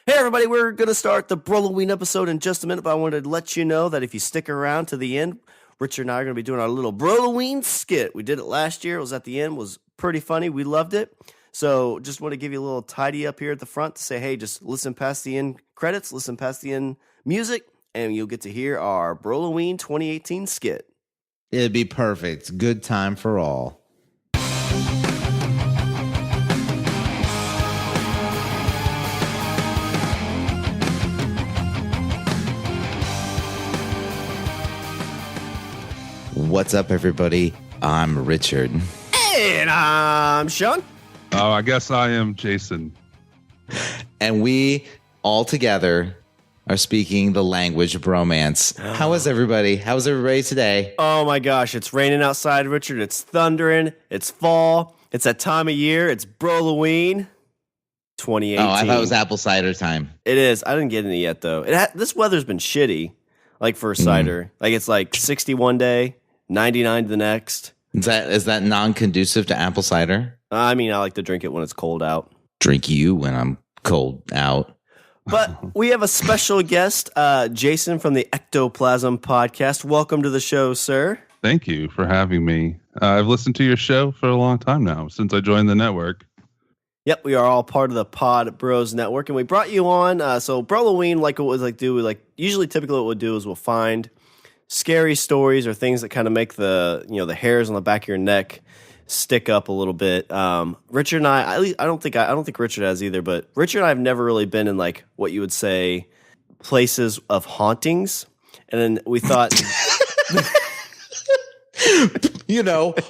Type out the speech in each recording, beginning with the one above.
Hey everybody, we're going to start the Brolloween episode in just a minute, but I wanted to let you know that if you stick around to the end, Richard and I are going to be doing our little Brolloween skit. We did it last year. It was at the end. It was pretty funny. We loved it. So just want to give you a little tidy up here at the front to say, hey, just listen past the end credits, listen past the end music, and you'll get to hear our Brolloween 2018 skit. It'd be perfect. Good time for all. What's up, everybody? I'm Richard. And I'm Shawn. Oh, I guess I am Jason. And we all together are speaking the language of bromance. How is everybody? How's everybody today? Oh my gosh, it's raining outside, Richard. It's thundering. It's fall. It's that time of year. It's Brolloween 2018. Oh, I thought it was apple cider time. It is. I didn't get any yet, though. This weather's been shitty, like for cider. Like it's like 60 one day, 99 the next. Is that non-conducive to apple cider? I mean, I like to drink it when it's cold out. Drink you when I'm cold out. But we have a special guest, Jason from the Ectoplasm podcast. Welcome to the show, sir. Thank you for having me. I've listened to your show for a long time now, since I joined the network. Yep, we are all part of the Pod Bros Network, and we brought you on. So Brolloween, like what we usually typically what we'll do is we'll find scary stories or things that kind of make the hairs on the back of your neck stick up a little bit. Richard and I don't think Richard has either, but Richard and I have never really been in like what you would say places of hauntings. And then we thought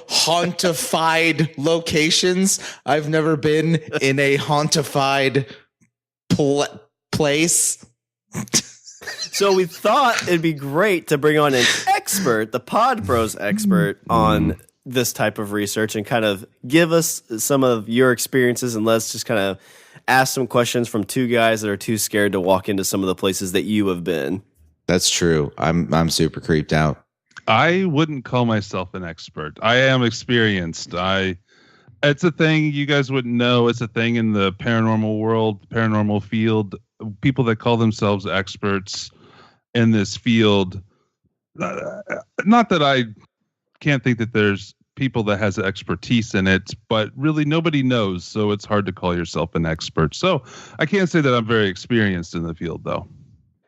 hauntified locations. I've never been in a hauntified place. So we thought it'd be great to bring on an expert, the Pod Bros expert on this type of research and kind of give us some of your experiences, and let's just kind of ask some questions from two guys that are too scared to walk into some of the places that you have been. That's true. I'm super creeped out. I wouldn't call myself an expert. I am experienced. It's a thing you guys wouldn't know. It's a thing in the paranormal world, paranormal field. People that call themselves experts in this field. Not that I can't think that there's people that has expertise in it, but really nobody knows, so it's hard to call yourself an expert. So I can't say that I'm very experienced in the field, though.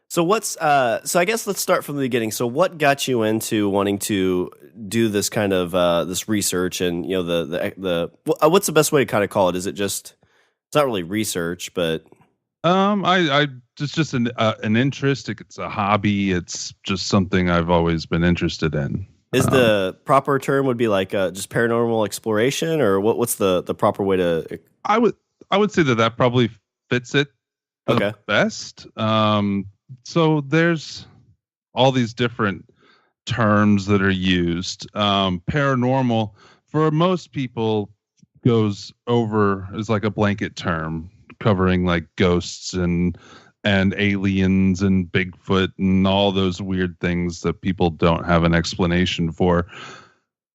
So so I guess let's start from the beginning. So what got you into wanting to do this kind of this research, and what's the best way to kind of call it? Is it just, it's not really research, but it's just an interest. It's a hobby. It's just something I've always been interested in. Is the proper term would be like just paranormal exploration, or what's the proper way to? I would say that probably fits it the best. So there's all these different terms that are used. Paranormal for most people is like a blanket term covering like ghosts and aliens and Bigfoot and all those weird things that people don't have an explanation for.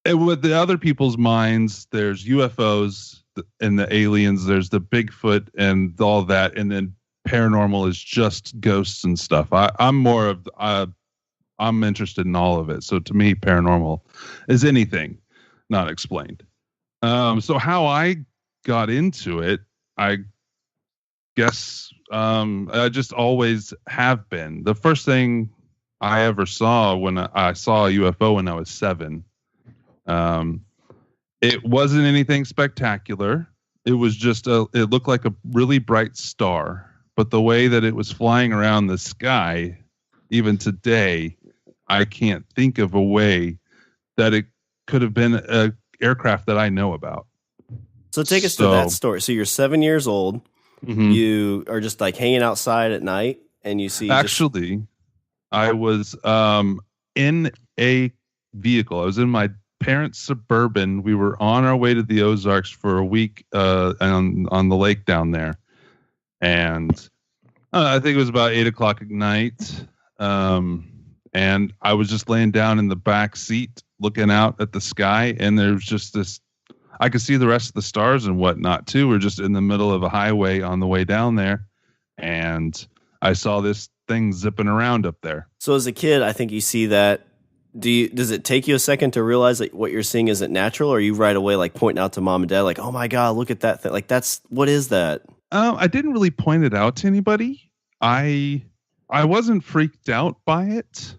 And with the other people's minds, there's UFOs and the aliens, there's the Bigfoot and all that, and then paranormal is just ghosts and stuff. I'm interested in all of it. So to me, paranormal is anything not explained. So how I got into it, I guess I just always have been. The first thing I ever saw when I saw a UFO when I was 7, it wasn't anything spectacular. It was just it looked like a really bright star, but the way that it was flying around the sky, even today, I can't think of a way that it could have been an aircraft that I know about. So take us through that story. So you're 7 years old. Mm-hmm. You are just like hanging outside at night, and you see. Actually, I was in a vehicle. I was in my parents' Suburban. We were on our way to the Ozarks for a week on the lake down there, and I think it was about 8:00 at night. And I was just laying down in the back seat, looking out at the sky, and there was just this. I could see the rest of the stars and whatnot too. We're just in the middle of a highway on the way down there, and I saw this thing zipping around up there. So as a kid, I think you see that. Does it take you a second to realize that what you're seeing isn't natural, or are you right away like pointing out to mom and dad, like, "Oh my god, look at that thing! Like what is that?" I didn't really point it out to anybody. I wasn't freaked out by it,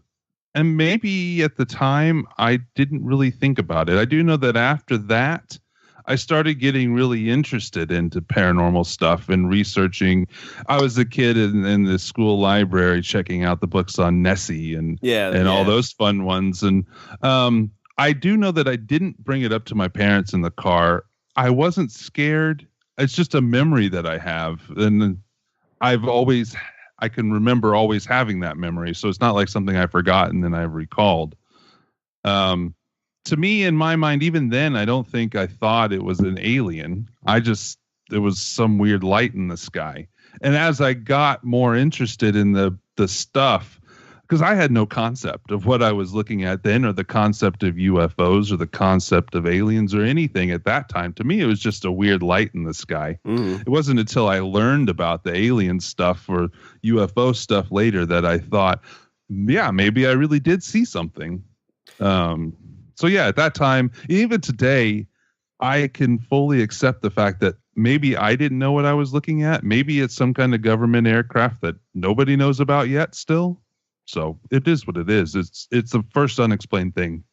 and maybe at the time I didn't really think about it. I do know that after that, I started getting really interested into paranormal stuff and researching. I was a kid in the school library checking out the books on Nessie and all those fun ones. And I do know that I didn't bring it up to my parents in the car. I wasn't scared. It's just a memory that I have. And I can remember always having that memory. So it's not like something I forgot and then I recalled. To me, in my mind, even then, I don't think I thought it was an alien. There was some weird light in the sky. And as I got more interested in the stuff, because I had no concept of what I was looking at then, or the concept of UFOs, or the concept of aliens, or anything at that time. To me, it was just a weird light in the sky. It wasn't until I learned about the alien stuff or UFO stuff later that I thought, yeah, maybe I really did see something. So yeah, at that time, even today, I can fully accept the fact that maybe I didn't know what I was looking at. Maybe it's some kind of government aircraft that nobody knows about yet still. So it is what it is. It's the first unexplained thing,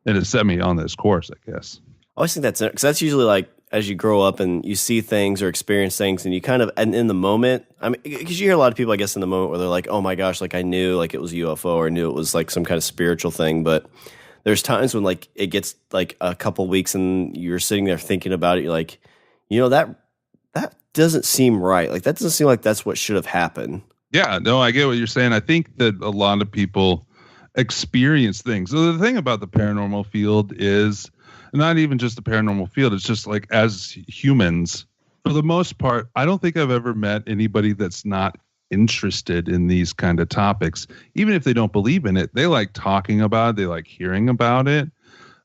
and it set me on this course, I guess. I always think because that's usually like as you grow up and you see things or experience things, and you kind of, and in the moment, I mean, because you hear a lot of people, I guess, in the moment where they're like, "Oh my gosh, like I knew like it was a UFO, or I knew it was like some kind of spiritual thing," but there's times when like it gets like a couple weeks and you're sitting there thinking about it. You're like, that doesn't seem right. Like that doesn't seem like that's what should have happened. Yeah, no, I get what you're saying. I think that a lot of people experience things. So the thing about the paranormal field is not even just the paranormal field. It's just like as humans, for the most part, I don't think I've ever met anybody that's not interested in these kind of topics. Even if they don't believe in it, they like talking about it, they like hearing about it.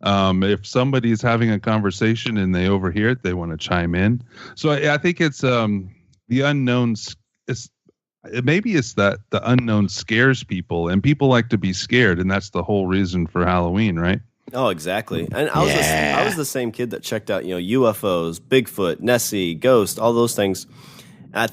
If somebody's having a conversation and they overhear it, they want to chime in. So I think it's the unknown. Maybe it's that the unknown scares people, and people like to be scared, and that's the whole reason for Halloween, right? Oh, exactly. And I was the same kid that checked out UFOs, Bigfoot, Nessie, Ghost, all those things.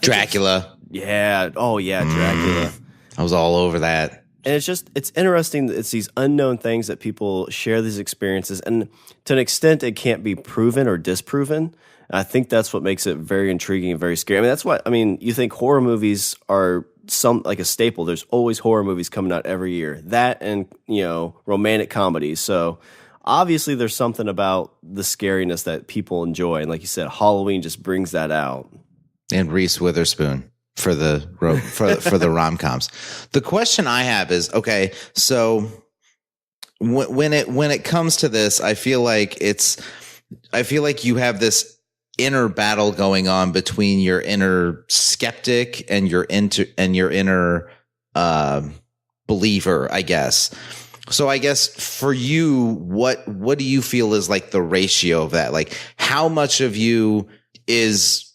Dracula. Yeah. Oh, yeah, Dracula. I was all over that. And it's interesting that it's these unknown things that people share these experiences. And to an extent, it can't be proven or disproven. I think that's what makes it very intriguing and very scary. You think horror movies are like a staple. There's always horror movies coming out every year. That and, romantic comedies. So obviously there's something about the scariness that people enjoy. And like you said, Halloween just brings that out. And Reese Witherspoon for the rom-coms. The question I have is, okay, so when it comes to this, I feel like you have this inner battle going on between your inner skeptic and your inner believer, I guess. So I guess for you, what do you feel is like the ratio of that? Like how much of you is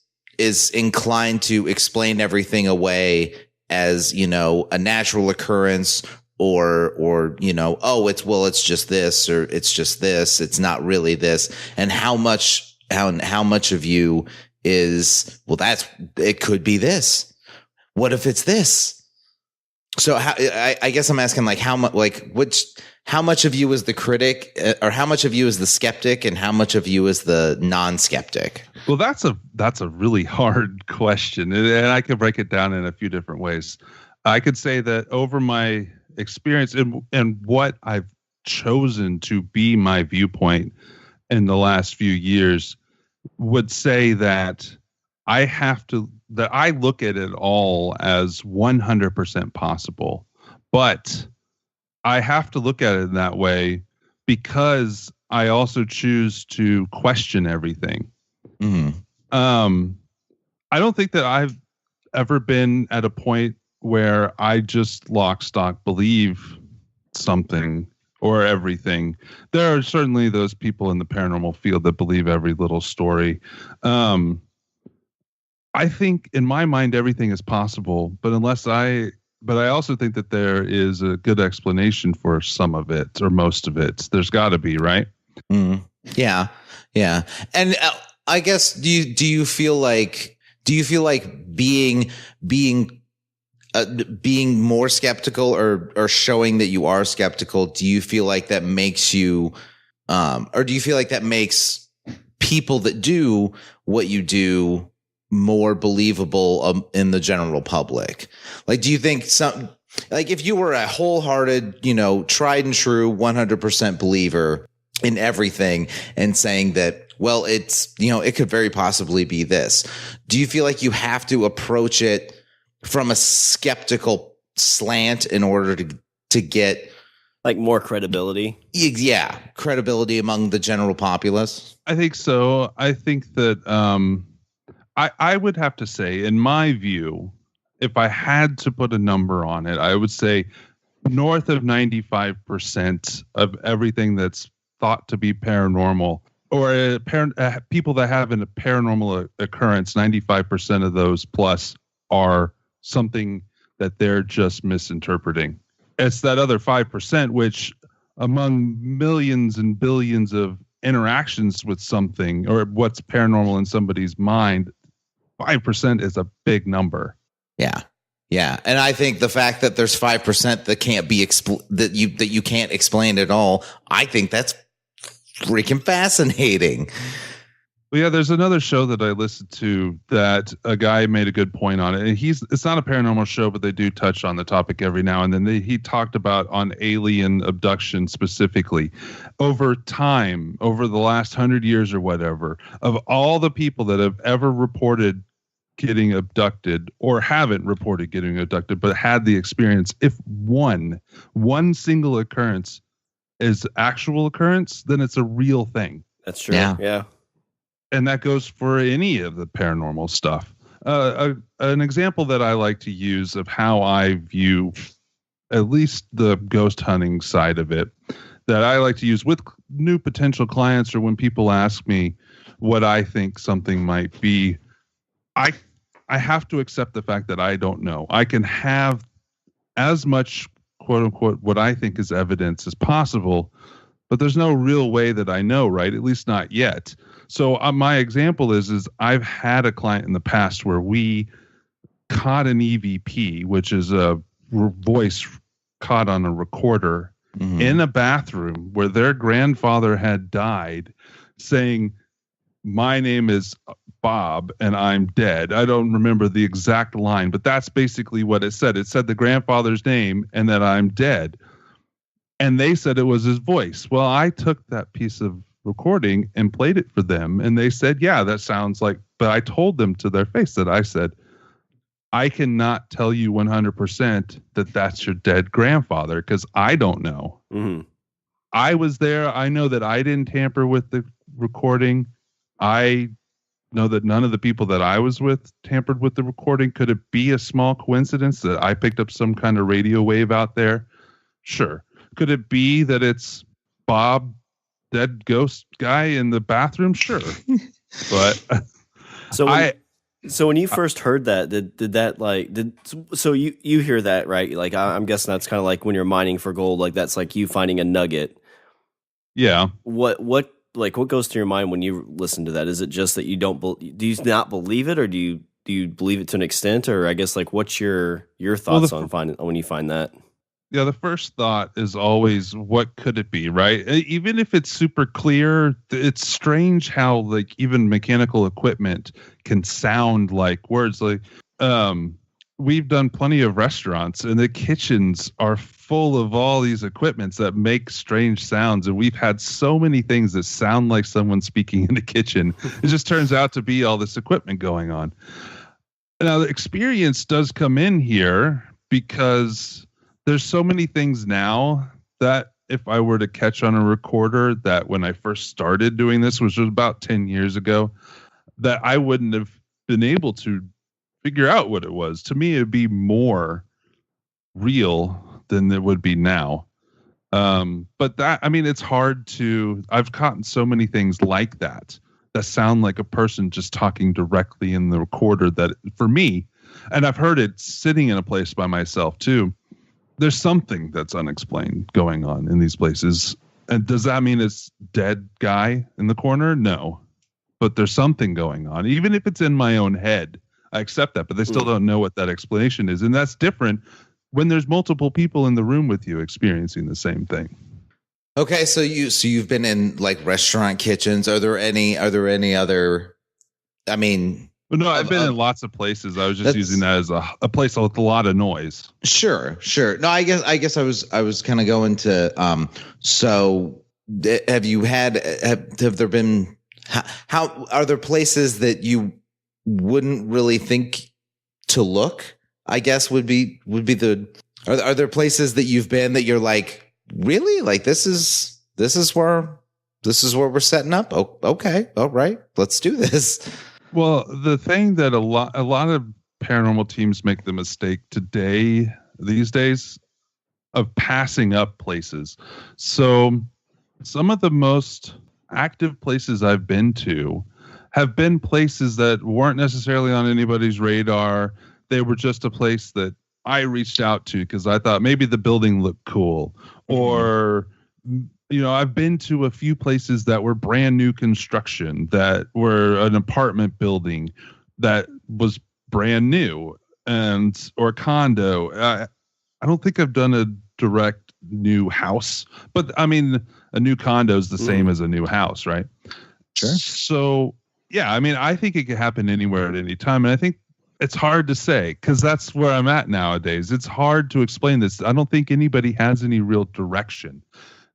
inclined to explain everything away as, a natural occurrence or it's just this, or it's just this, it's not really this. And how much of you is, it could be this. What if it's this? So I guess I'm asking how much of you is the critic, or how much of you is the skeptic, and how much of you is the non-skeptic? Well, that's a really hard question, and I could break it down in a few different ways. I could say that over my experience and what I've chosen to be my viewpoint in the last few years, would say that I look at it all as 100% possible, but I have to look at it in that way because I also choose to question everything. Mm-hmm. I don't think that I've ever been at a point where I just lock, stock believe something or everything. There are certainly those people in the paranormal field that believe every little story. I I think in my mind everything is possible, but I also think that there is a good explanation for some of it or most of it. There's got to be, right? Mm. Yeah. Yeah. And I guess do you feel like being more skeptical or showing that you are skeptical, do you feel like that makes you or do you feel like that makes people that do what you do more believable in the general public? Like, do you think if you were a wholehearted, tried and true 100% believer in everything and saying that, well, it's, it could very possibly be this, do you feel like you have to approach it from a skeptical slant in order to get like more credibility? Yeah. Credibility among the general populace? I think so. I think that, I would have to say, in my view, if I had to put a number on it, I would say north of 95% of everything that's thought to be paranormal, or people that have a paranormal occurrence, 95% of those plus are something that they're just misinterpreting. It's that other 5%, which among millions and billions of interactions with something or what's paranormal in somebody's mind, 5% is a big number. Yeah. Yeah. And I think the fact that there's 5% that can't be that you can't explain at all, I think that's freaking fascinating. Well, yeah, there's another show that I listened to that a guy made a good point on it. And it's not a paranormal show, but they do touch on the topic every now and then. He talked about on alien abduction specifically. Over time, over the last 100 years or whatever, of all the people that have ever reported getting abducted or haven't reported getting abducted, but had the experience, if one single occurrence is actual occurrence, then it's a real thing. That's true. Yeah. And that goes for any of the paranormal stuff. An example that I like to use of how I view at least the ghost hunting side of it, that I like to use with new potential clients or when people ask me what I think something might be, I have to accept the fact that I don't know. I can have as much, quote unquote, what I think is evidence as possible, but there's no real way that I know, right? At least not yet. So my example is I've had a client in the past where we caught an EVP, which is a voice caught on a recorder in a bathroom where their grandfather had died, saying, "My name is Bob and I'm dead." I don't remember the exact line, but that's basically what it said. It said the grandfather's name and that I'm dead. And they said it was his voice. Well, I took that piece of recording and played it for them. And they said, yeah, that sounds like, but I told them to their face that I said, I cannot tell you 100% that that's your dead grandfather because I don't know. Mm-hmm. I was there. I know that I didn't tamper with the recording. I know that none of the people that I was with tampered with the recording. Could it be a small coincidence that I picked up some kind of radio wave out there? Sure. Could it be that it's Bob, dead ghost guy in the bathroom? Sure. But so when you first heard that, so you hear that, right? Like I'm guessing that's kind of like when you're mining for gold, like that's like you finding a nugget. Yeah. What goes through your mind when you listen to that? Is it just that you do you not believe it, or do you believe it to an extent, or I guess like what's your thoughts on when you find that? Yeah, the first thought is always, what could it be, right? Even if it's super clear, it's strange how like even mechanical equipment can sound like words. Like we've done plenty of restaurants and the kitchens are full of all these equipments that make strange sounds. And we've had so many things that sound like someone speaking in the kitchen. It just turns out to be all this equipment going on. Now, the experience does come in here because there's so many things now that if I were to catch on a recorder that when I first started doing this, which was about 10 years ago, that I wouldn't have been able to figure out what it was. To me, it'd be more real than it would be now. But that, I mean, it's hard to, I've caught so many things like that that sound like a person just talking directly in the recorder. That for me, and I've heard it sitting in a place by myself too, there's something that's unexplained going on in these places. And does that mean it's dead guy in the corner? No, but there's something going on, even if it's in my own head. I accept that, but they still don't know what that explanation is. And that's different when there's multiple people in the room with you experiencing the same thing. Okay, so you've been in like restaurant kitchens. Are there any other? I mean, well, no, I've been in lots of places. I was just using that as a place with a lot of noise. Sure. No, I guess I was kind of going to. So, have you had? Have there been? How are there places that you wouldn't really think to look? I guess would be the. Are there places that you've been that you're like, really? Like this is where we're setting up? Oh, okay. All right. Let's do this. Well, the thing that a lot of paranormal teams make the mistake these days of passing up places. So some of the most active places I've been to have been places that weren't necessarily on anybody's radar. They were just a place that I reached out to because I thought maybe the building looked cool, or I've been to a few places that were brand new construction, that were an apartment building that was brand new, or a condo. I don't think I've done a direct new house, but I mean, a new condo is the same as a new house, right? Sure. So yeah, I mean, I think it could happen anywhere at any time, and I think it's hard to say because that's where I'm at nowadays. It's hard to explain this. I don't think anybody has any real direction.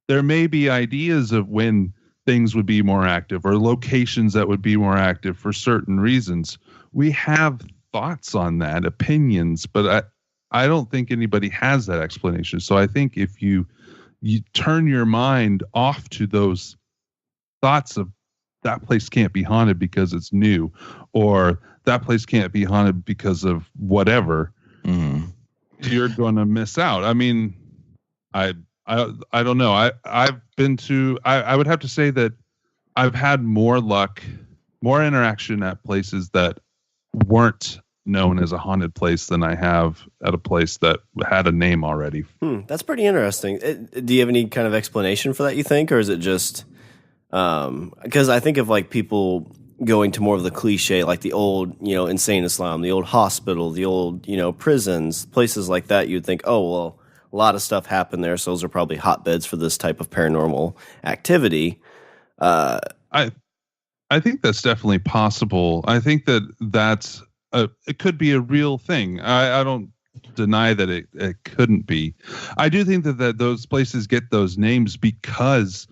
There may be ideas of when things would be more active or locations that would be more active for certain reasons. We have thoughts on that, opinions, but I don't think anybody has that explanation. So I think if you turn your mind off to those thoughts of that place can't be haunted because it's new, or that place can't be haunted because of whatever, you're going to miss out. I mean, I don't know. I've been to, I would have to say that I've had more luck, more interaction at places that weren't known as a haunted place than I have at a place that had a name already. That's pretty interesting. Do you have any kind of explanation for that, you think, or is it just because I think of like people going to more of the cliche, like the old, insane asylum, the old hospital, the old, prisons, places like that. You'd think, oh, well, a lot of stuff happened there, so those are probably hotbeds for this type of paranormal activity. I think that's definitely possible. I think that's it could be a real thing. I don't deny that it couldn't be. I do think that those places get those names because.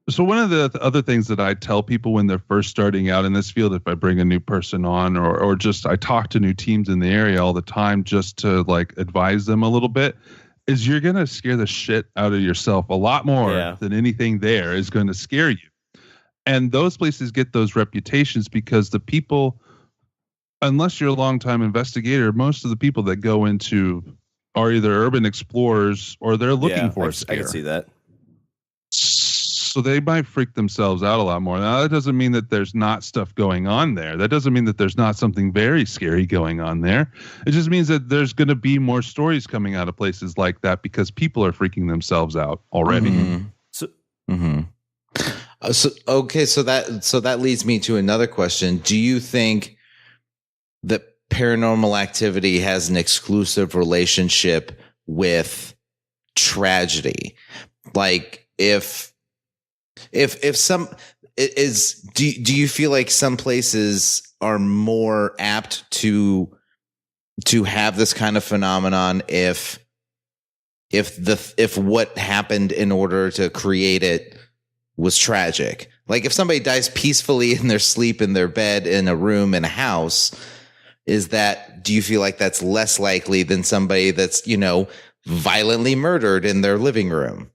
So one of the other things that I tell people when they're first starting out in this field, if I bring a new person on, or just I talk to new teams in the area all the time, just to like advise them a little bit, is you're going to scare the shit out of yourself a lot more than anything there is going to scare you. And those places get those reputations because the people, unless you're a longtime investigator, most of the people that go into are either urban explorers or they're looking for a scare. I can see that. So they might freak themselves out a lot more. Now, that doesn't mean that there's not stuff going on there. That doesn't mean that there's not something very scary going on there. It just means that there's going to be more stories coming out of places like that because people are freaking themselves out already. Mm-hmm. So that leads me to another question. Do you think that paranormal activity has an exclusive relationship with tragedy? Like if some is, do you feel like some places are more apt to have this kind of phenomenon if what happened in order to create it was tragic? Like if somebody dies peacefully in their sleep in their bed in a room in a house, do you feel like that's less likely than somebody that's, violently murdered in their living room?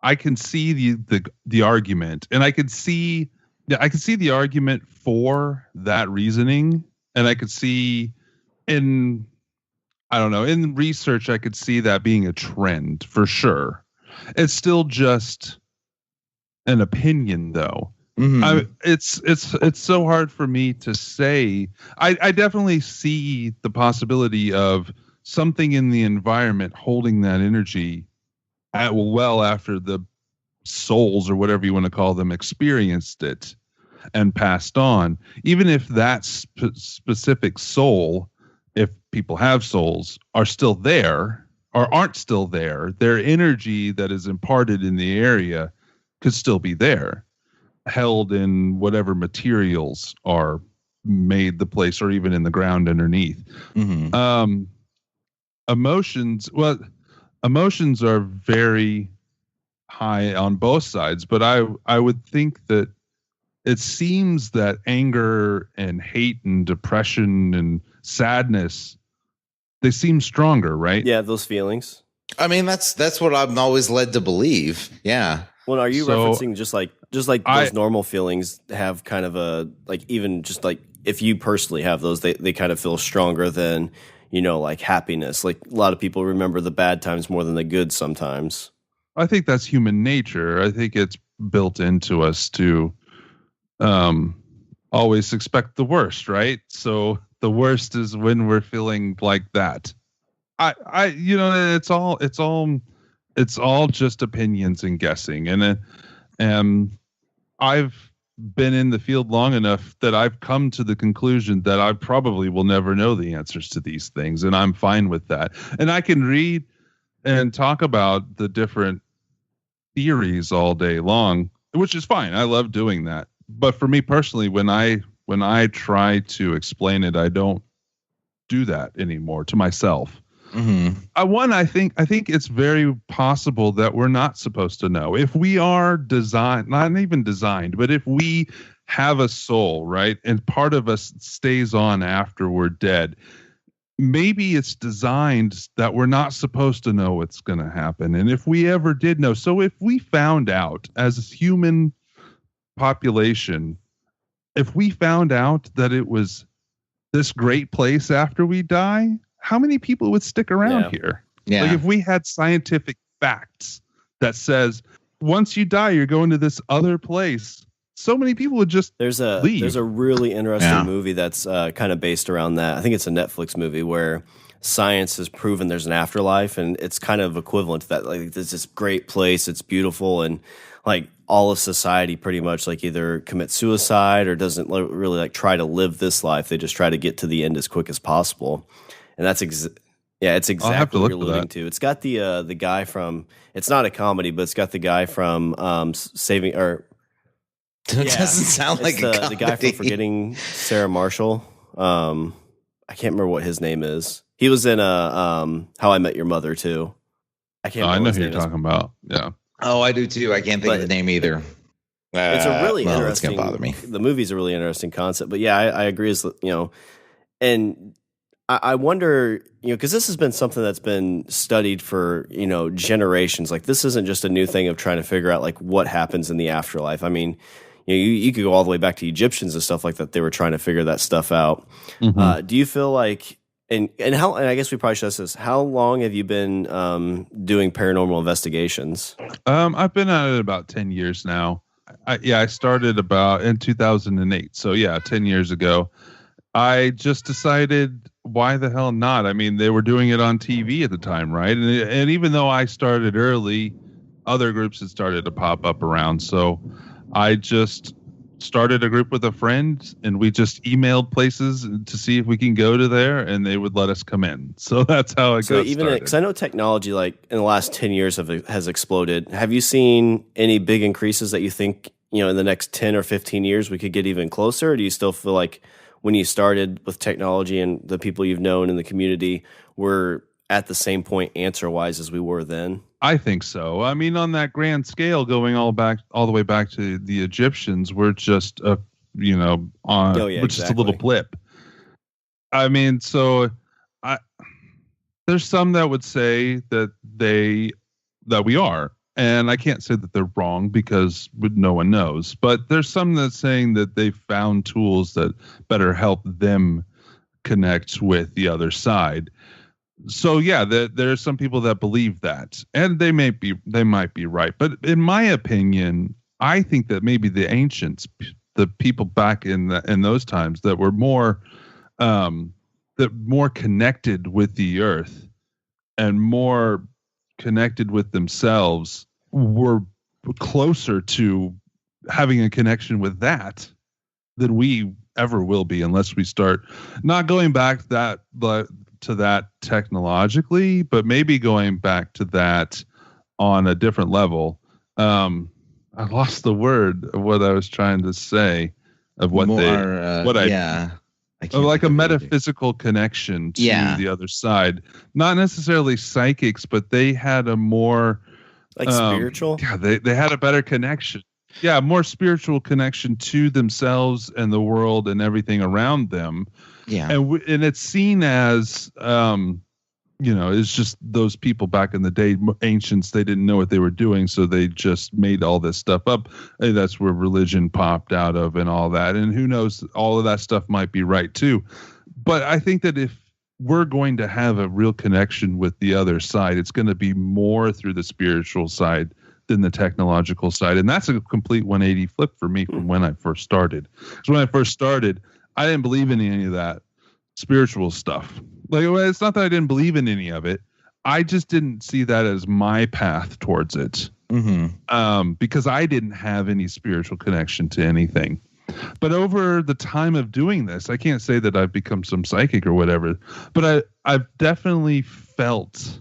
I can see the argument, and I can see the argument for that reasoning, and I could see in research I could see that being a trend for sure. It's still just an opinion though, It's so hard for me to say. I definitely see the possibility of something in the environment holding that energy well after the souls or whatever you want to call them experienced it and passed on. Even if that specific soul, if people have souls, are still there or aren't still there, their energy that is imparted in the area could still be there, held in whatever materials are made the place or even in the ground underneath. Emotions are very high on both sides, but I would think that it seems that anger and hate and depression and sadness, they seem stronger, right? Yeah, those feelings. I mean, that's what I'm always led to believe. Yeah. Well, are you referencing just like those normal feelings have kind of a, like, even just like if you personally have those, they kind of feel stronger than, you know, like happiness. Like a lot of people remember the bad times more than the good sometimes. I think that's human nature. I think it's built into us to always expect the worst, right? So the worst is when we're feeling like that. I you know, it's all just opinions and guessing. And I've been in the field long enough that I've come to the conclusion that I probably will never know the answers to these things, and I'm fine with that. And I can read and talk about the different theories all day long, which is fine. I love doing that. But for me personally, when I try to explain it, I don't do that anymore to myself. I think it's very possible that we're not supposed to know. If we are designed, not even designed, but if we have a soul, right, and part of us stays on after we're dead, maybe it's designed that we're not supposed to know what's going to happen. And if we ever did know, so if we found out as a human population, if we found out that it was this great place after we die, how many people would stick around here? Yeah. Like if we had scientific facts that says once you die, you're going to this other place, so many people would just leave. There's a really interesting movie that's kind of based around that. I think it's a Netflix movie where science has proven there's an afterlife, and it's kind of equivalent to that. Like there's this great place, it's beautiful, and like all of society pretty much like either commits suicide or doesn't really like try to live this life. They just try to get to the end as quick as possible. And that's it's exactly what you're alluding to. It's got the guy from, it's not a comedy, but it's got the guy from Saving, or it doesn't sound like a comedy. The guy from Forgetting Sarah Marshall. I can't remember what his name is. He was in How I Met Your Mother too. I can't. I know who you're talking about. Yeah. Oh, I do too. I can't think of the name either. It's a really interesting. It's gonna bother me. The movie's a really interesting concept, but yeah, I agree. As you know, and I wonder, you know, because this has been something that's been studied for, you know, generations. Like this isn't just a new thing of trying to figure out like what happens in the afterlife. I mean, you know, you could go all the way back to Egyptians and stuff like that. They were trying to figure that stuff out. Do you feel like, and I guess we probably should ask this, how long have you been doing paranormal investigations? I've been at it about 10 years now. I started about in 2008. So yeah, 10 years ago. I just decided, why the hell not? I mean, they were doing it on TV at the time, right? And even though I started early, other groups had started to pop up around. So I just started a group with a friend, and we just emailed places to see if we can go to there, and they would let us come in. So that's how it got started. Because I know technology, like in the last 10 years, has exploded. Have you seen any big increases that you think, you know, in the next 10 or 15 years we could get even closer? Or do you still feel like when you started with technology and the people you've known in the community were at the same point answer-wise as we were then? I think so. I mean, on that grand scale, going all the way back to the Egyptians, we're just just a little blip. I mean, so there's some that would say that we are. And I can't say that they're wrong because no one knows. But there's some that's saying that they found tools that better help them connect with the other side. So yeah, there are some people that believe that, and they might be right. But in my opinion, I think that maybe the ancients, the people back in those times that were more connected with the earth and more connected with themselves, were closer to having a connection with that than we ever will be, unless we start not going back to that technologically, but maybe going back to that on a different level. I lost the word of what I was trying to say of what like a metaphysical connection to the other side. Not necessarily psychics, but they had a more like spiritual. Yeah, they had a better connection. Yeah, more spiritual connection to themselves and the world and everything around them. Yeah, and it's seen as it's just those people back in the day, ancients. They didn't know what they were doing, so they just made all this stuff up. And that's where religion popped out of and all that. And who knows, all of that stuff might be right too. But I think that if we're going to have a real connection with the other side, it's going to be more through the spiritual side than the technological side. And that's a complete 180 flip for me from when I first started. Because when I first started, I didn't believe in any of that spiritual stuff. Like, it's not that I didn't believe in any of it. I just didn't see that as my path towards it. Because I didn't have any spiritual connection to anything. But over the time of doing this, I can't say that I've become some psychic or whatever, but I've definitely felt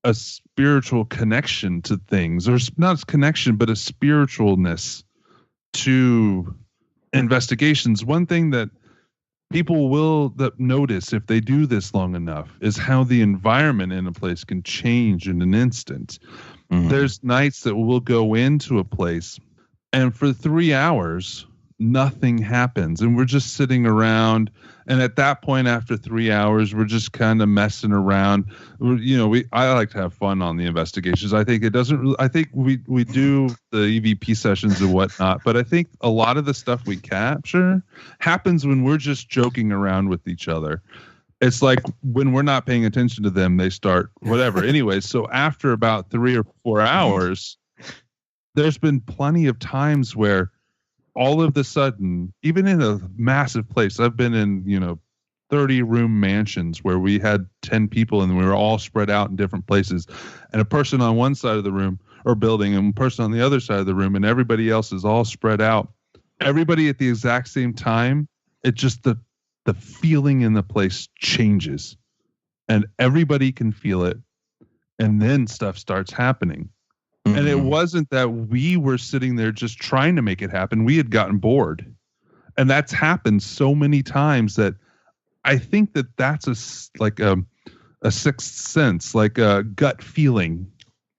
a spiritual connection to things, or not a connection, but a spiritualness to investigations. One thing that people will notice if they do this long enough is how the environment in a place can change in an instant. There's nights that we'll go into a place and for 3 hours, nothing happens. And we're just sitting around. And at that point, after 3 hours, we're just kind of messing around. I like to have fun on the investigations. I think I think we do the EVP sessions and whatnot, but I think a lot of the stuff we capture happens when we're just joking around with each other. It's like when we're not paying attention to them, they start whatever. Anyway, so after about 3 or 4 hours, there's been plenty of times where all of the sudden, even in a massive place, I've been in, 30-room mansions where we had 10 people and we were all spread out in different places, and a person on one side of the room or building and a person on the other side of the room, and everybody else is all spread out. Everybody at the exact same time. It just the feeling in the place changes, and everybody can feel it, and then stuff starts happening. And it wasn't that we were sitting there just trying to make it happen. We had gotten bored. And that's happened so many times that I think that that's a sixth sense, like a gut feeling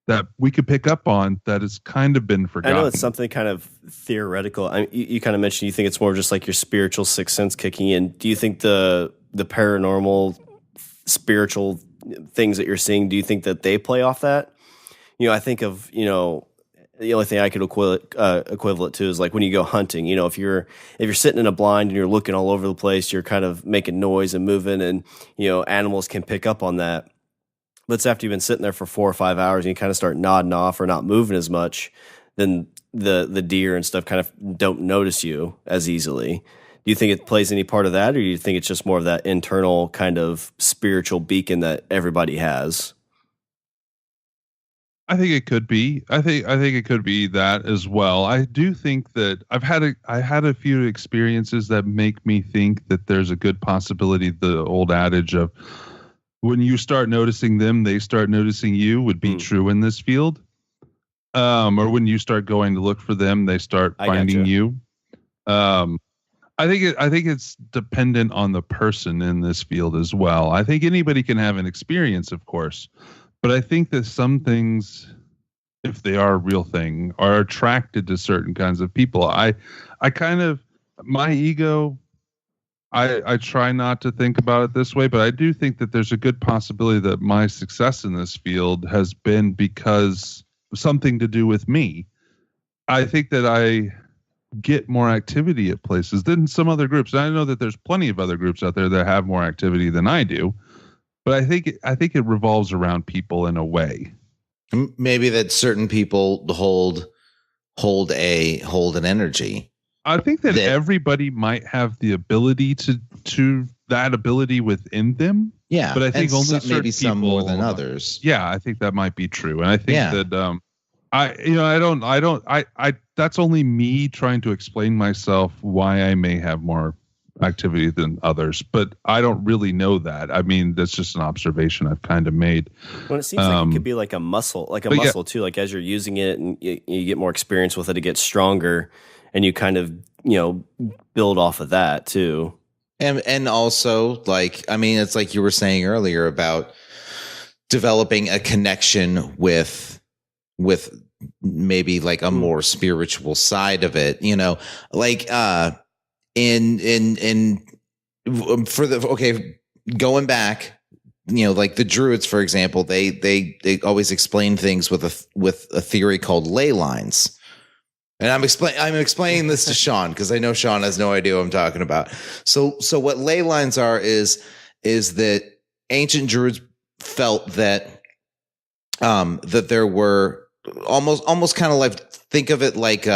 that we could pick up on that has kind of been forgotten. I know it's something kind of theoretical. You kind of mentioned you think it's more just like your spiritual sixth sense kicking in. Do you think the paranormal spiritual things that you're seeing, do you think that they play off that? I think of, the only thing I could equivalent to is like when you go hunting. If you're sitting in a blind and you're looking all over the place, you're kind of making noise and moving, and animals can pick up on that. But it's after you've been sitting there for 4 or 5 hours and you kind of start nodding off or not moving as much, then the deer and stuff kind of don't notice you as easily. Do you think it plays any part of that, or do you think it's just more of that internal kind of spiritual beacon that everybody has? I think it could be. I think it could be that as well. I do think that I had a few experiences that make me think that there's a good possibility the old adage of when you start noticing them, they start noticing you would be true in this field. Or when you start going to look for them, they start finding you. I think it's dependent on the person in this field as well. I think anybody can have an experience, of course. But I think that some things, if they are a real thing, are attracted to certain kinds of people. I kind of, my ego, I try not to think about it this way, but I do think that there's a good possibility that my success in this field has been because something to do with me. I think that I get more activity at places than some other groups. And I know that there's plenty of other groups out there that have more activity than I do. But I think it revolves around people in a way. Maybe that certain people hold hold an energy. I think that everybody might have the ability to that ability within them. Yeah, but I think only maybe some people, more than others. Yeah, I think that might be true, and I think that I that's only me trying to explain myself why I may have more activity than others, but I don't really know that. I mean, that's just an observation I've kind of made. Well, it seems like it could be like a muscle, too. Like as you're using it and you get more experience with it, it gets stronger, and you kind of build off of that too. And also, like, I mean, it's like you were saying earlier about developing a connection with maybe like a more spiritual side of it, like going back, like the Druids, for example, they always explain things with a theory called ley lines. And I'm explaining this to Shawn because I know Shawn has no idea what I'm talking about. So what ley lines are is that ancient Druids felt that that there were almost kind of like, think of it like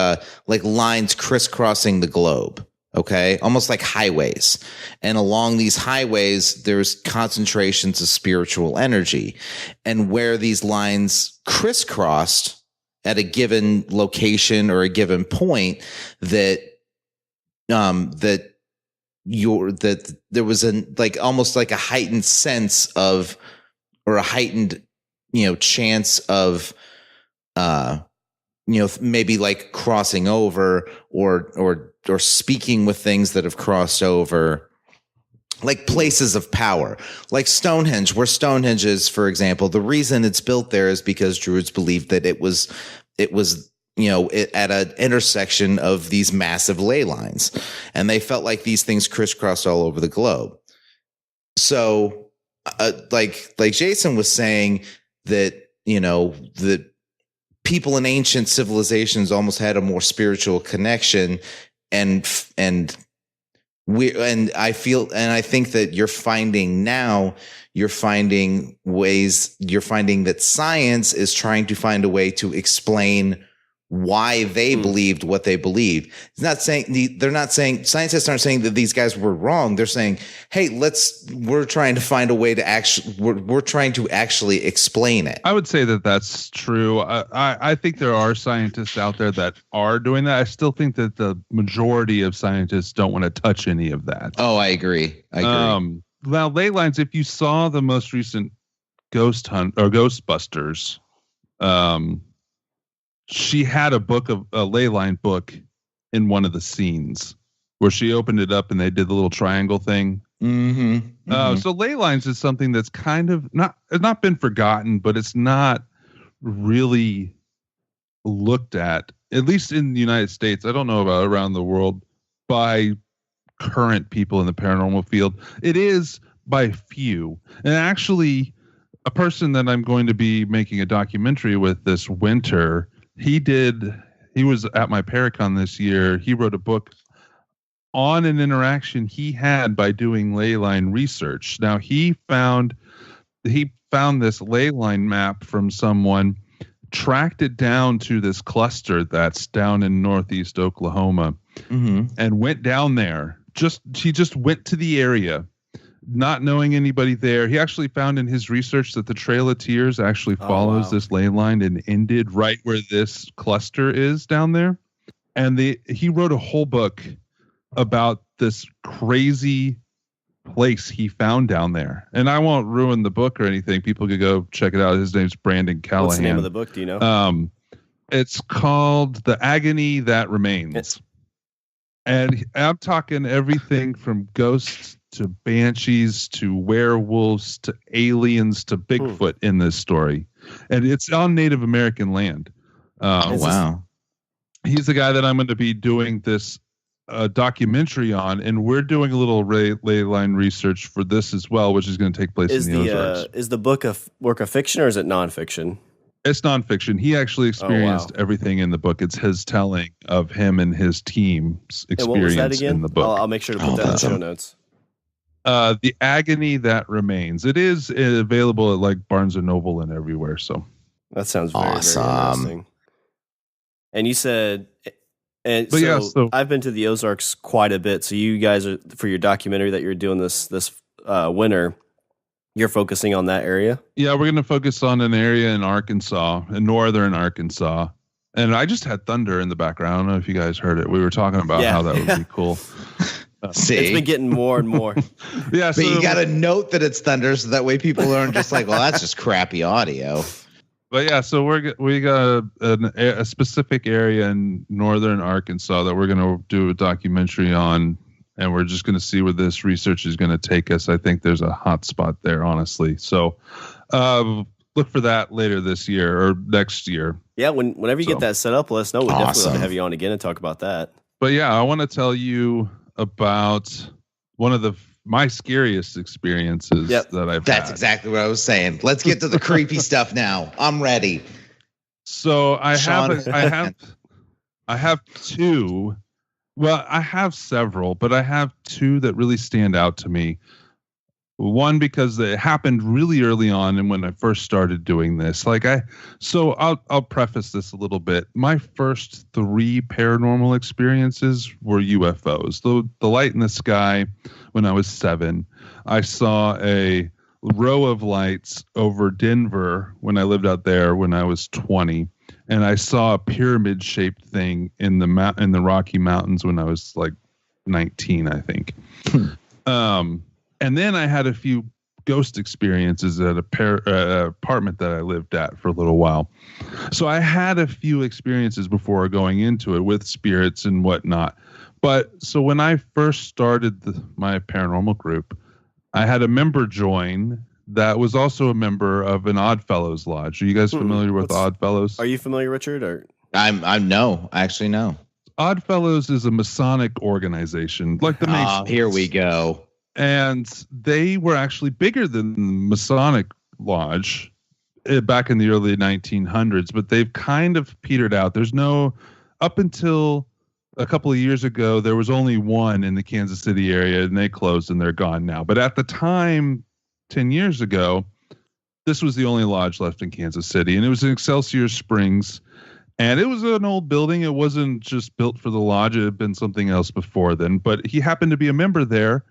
lines crisscrossing the globe. Okay, almost like highways, and along these highways there's concentrations of spiritual energy, and where these lines crisscrossed at a given location or a given point, that there was almost like a heightened sense of, or a heightened chance of maybe like crossing over or speaking with things that have crossed over, like places of power, like Stonehenge, where Stonehenge is, for example. The reason it's built there is because Druids believed that it was at an intersection of these massive ley lines, and they felt like these things crisscrossed all over the globe. So, like Jason was saying, that that people in ancient civilizations almost had a more spiritual connection, and I think that you're finding that science is trying to find a way to explain why they believed what they believed. It's not saying scientists aren't saying that these guys were wrong. They're saying, hey, we're trying to find a way to we're trying to actually explain it. I would say that that's true. I think there are scientists out there that are doing that. I still think that the majority of scientists don't want to touch any of that. Oh, I agree. Now, ley lines, if you saw the most recent Ghost Hunt or Ghostbusters, she had a ley line book in one of the scenes where she opened it up and they did the little triangle thing. So ley lines is something that's kind of not been forgotten, but it's not really looked at least in the United States. I don't know about around the world by current people in the paranormal field. It is by few. And actually, a person that I'm going to be making a documentary with this winter, he was at my Paracon this year. He wrote a book on an interaction he had by doing ley line research. Now, he found this ley line map from someone, tracked it down to this cluster that's down in northeast Oklahoma, and went down there. He just went to the area, not knowing anybody there. He actually found in his research that the Trail of Tears actually follows this ley line and ended right where this cluster is down there. And he wrote a whole book about this crazy place he found down there. And I won't ruin the book or anything. People could go check it out. His name's Brandon Callahan. What's the name of the book? Do you know? It's called The Agony That Remains. And I'm talking everything from ghosts to banshees to werewolves to aliens to Bigfoot in this story. And it's on Native American land. Wow. He's the guy that I'm going to be doing this documentary on, and we're doing a little ley line research for this as well, which is going to take place in the Ozarks. Is the book a work of fiction or is it nonfiction? It's nonfiction. He actually experienced everything in the book. It's his telling of him and his team's experience in the book. I'll make sure to put that in the show notes. The Agony That Remains. It is available at like Barnes and Noble and everywhere. So that sounds very, awesome. very interesting. And you said, and But so, yeah, so- I've been to the Ozarks quite a bit. So you guys are, for your documentary that you're doing this winter, you're focusing on that area? Yeah, we're going to focus on an area in Arkansas, in northern Arkansas. And I just had thunder in the background. I don't know if you guys heard it. We were talking about how that would be cool. See, It's been getting more and more. Yeah, but you got to note that it's thunder, so that way people aren't just like, well, that's just crappy audio. But yeah, so we got a specific area in northern Arkansas that we're going to do a documentary on, and we're just going to see where this research is going to take us. I think there's a hot spot there, honestly. So look for that later this year or next year. Yeah, whenever you get that set up, let us know. We'll definitely want to have you on again and talk about that. But yeah, I want to tell you about one of my scariest experiences that I've had. That's exactly what I was saying. Let's get to the creepy stuff now. I'm ready. So I Shawn. have two. Well, I have several, but I have two that really stand out to me. One, because it happened really early on and when I first started doing this. So I'll preface this a little bit. My first 3 paranormal experiences were UFOs. The light in the sky when I was 7. I saw a row of lights over Denver when I lived out there when I was 20. And I saw a pyramid-shaped thing in the Rocky Mountains when I was like 19, I think. And then I had a few ghost experiences at a apartment that I lived at for a little while. So I had a few experiences before going into it with spirits and whatnot. But so when I first started my paranormal group, I had a member join that was also a member of an Oddfellows Lodge. Are you guys familiar with Oddfellows? Are you familiar, Richard? Or I actually know. Oddfellows is a Masonic organization, like the Masons. Here we go. And they were actually bigger than the Masonic Lodge back in the early 1900s, but they've kind of petered out. Up until a couple of years ago, there was only one in the Kansas City area, and they closed and they're gone now. But at the time, 10 years ago, this was the only lodge left in Kansas City, and it was in Excelsior Springs. And it was an old building. It wasn't just built for the lodge. It had been something else before then. But he happened to be a member there.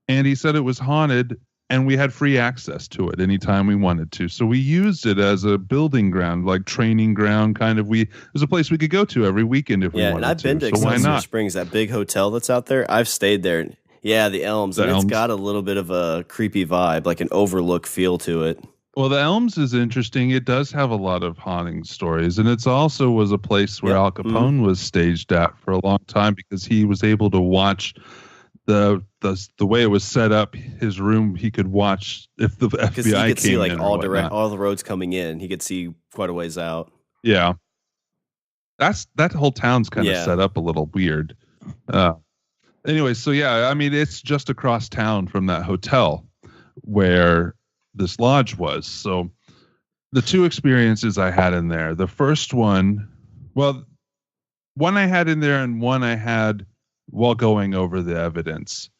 And he said it was haunted, and we had free access to it anytime we wanted to. So we used it as a building ground, like training ground, kind of. It was a place we could go to every weekend if we wanted to. Yeah, and I've been to Excelsior Springs, that big hotel that's out there. I've stayed there. Yeah, the Elms. It's got a little bit of a creepy vibe, like an overlook feel to it. Well, the Elms is interesting. It does have a lot of haunting stories, and it's also was a place where Al Capone was staged at for a long time because he was able to watch the way it was set up, his room, he could watch if the FBI came in. Because he could see like all the roads coming in. He could see quite a ways out. Yeah. That whole town's kind of set up a little weird. Anyway, so yeah, I mean, it's just across town from that hotel where this lodge was. So the 2 experiences I had in there, the first one I had in there and one I had while going over the evidence.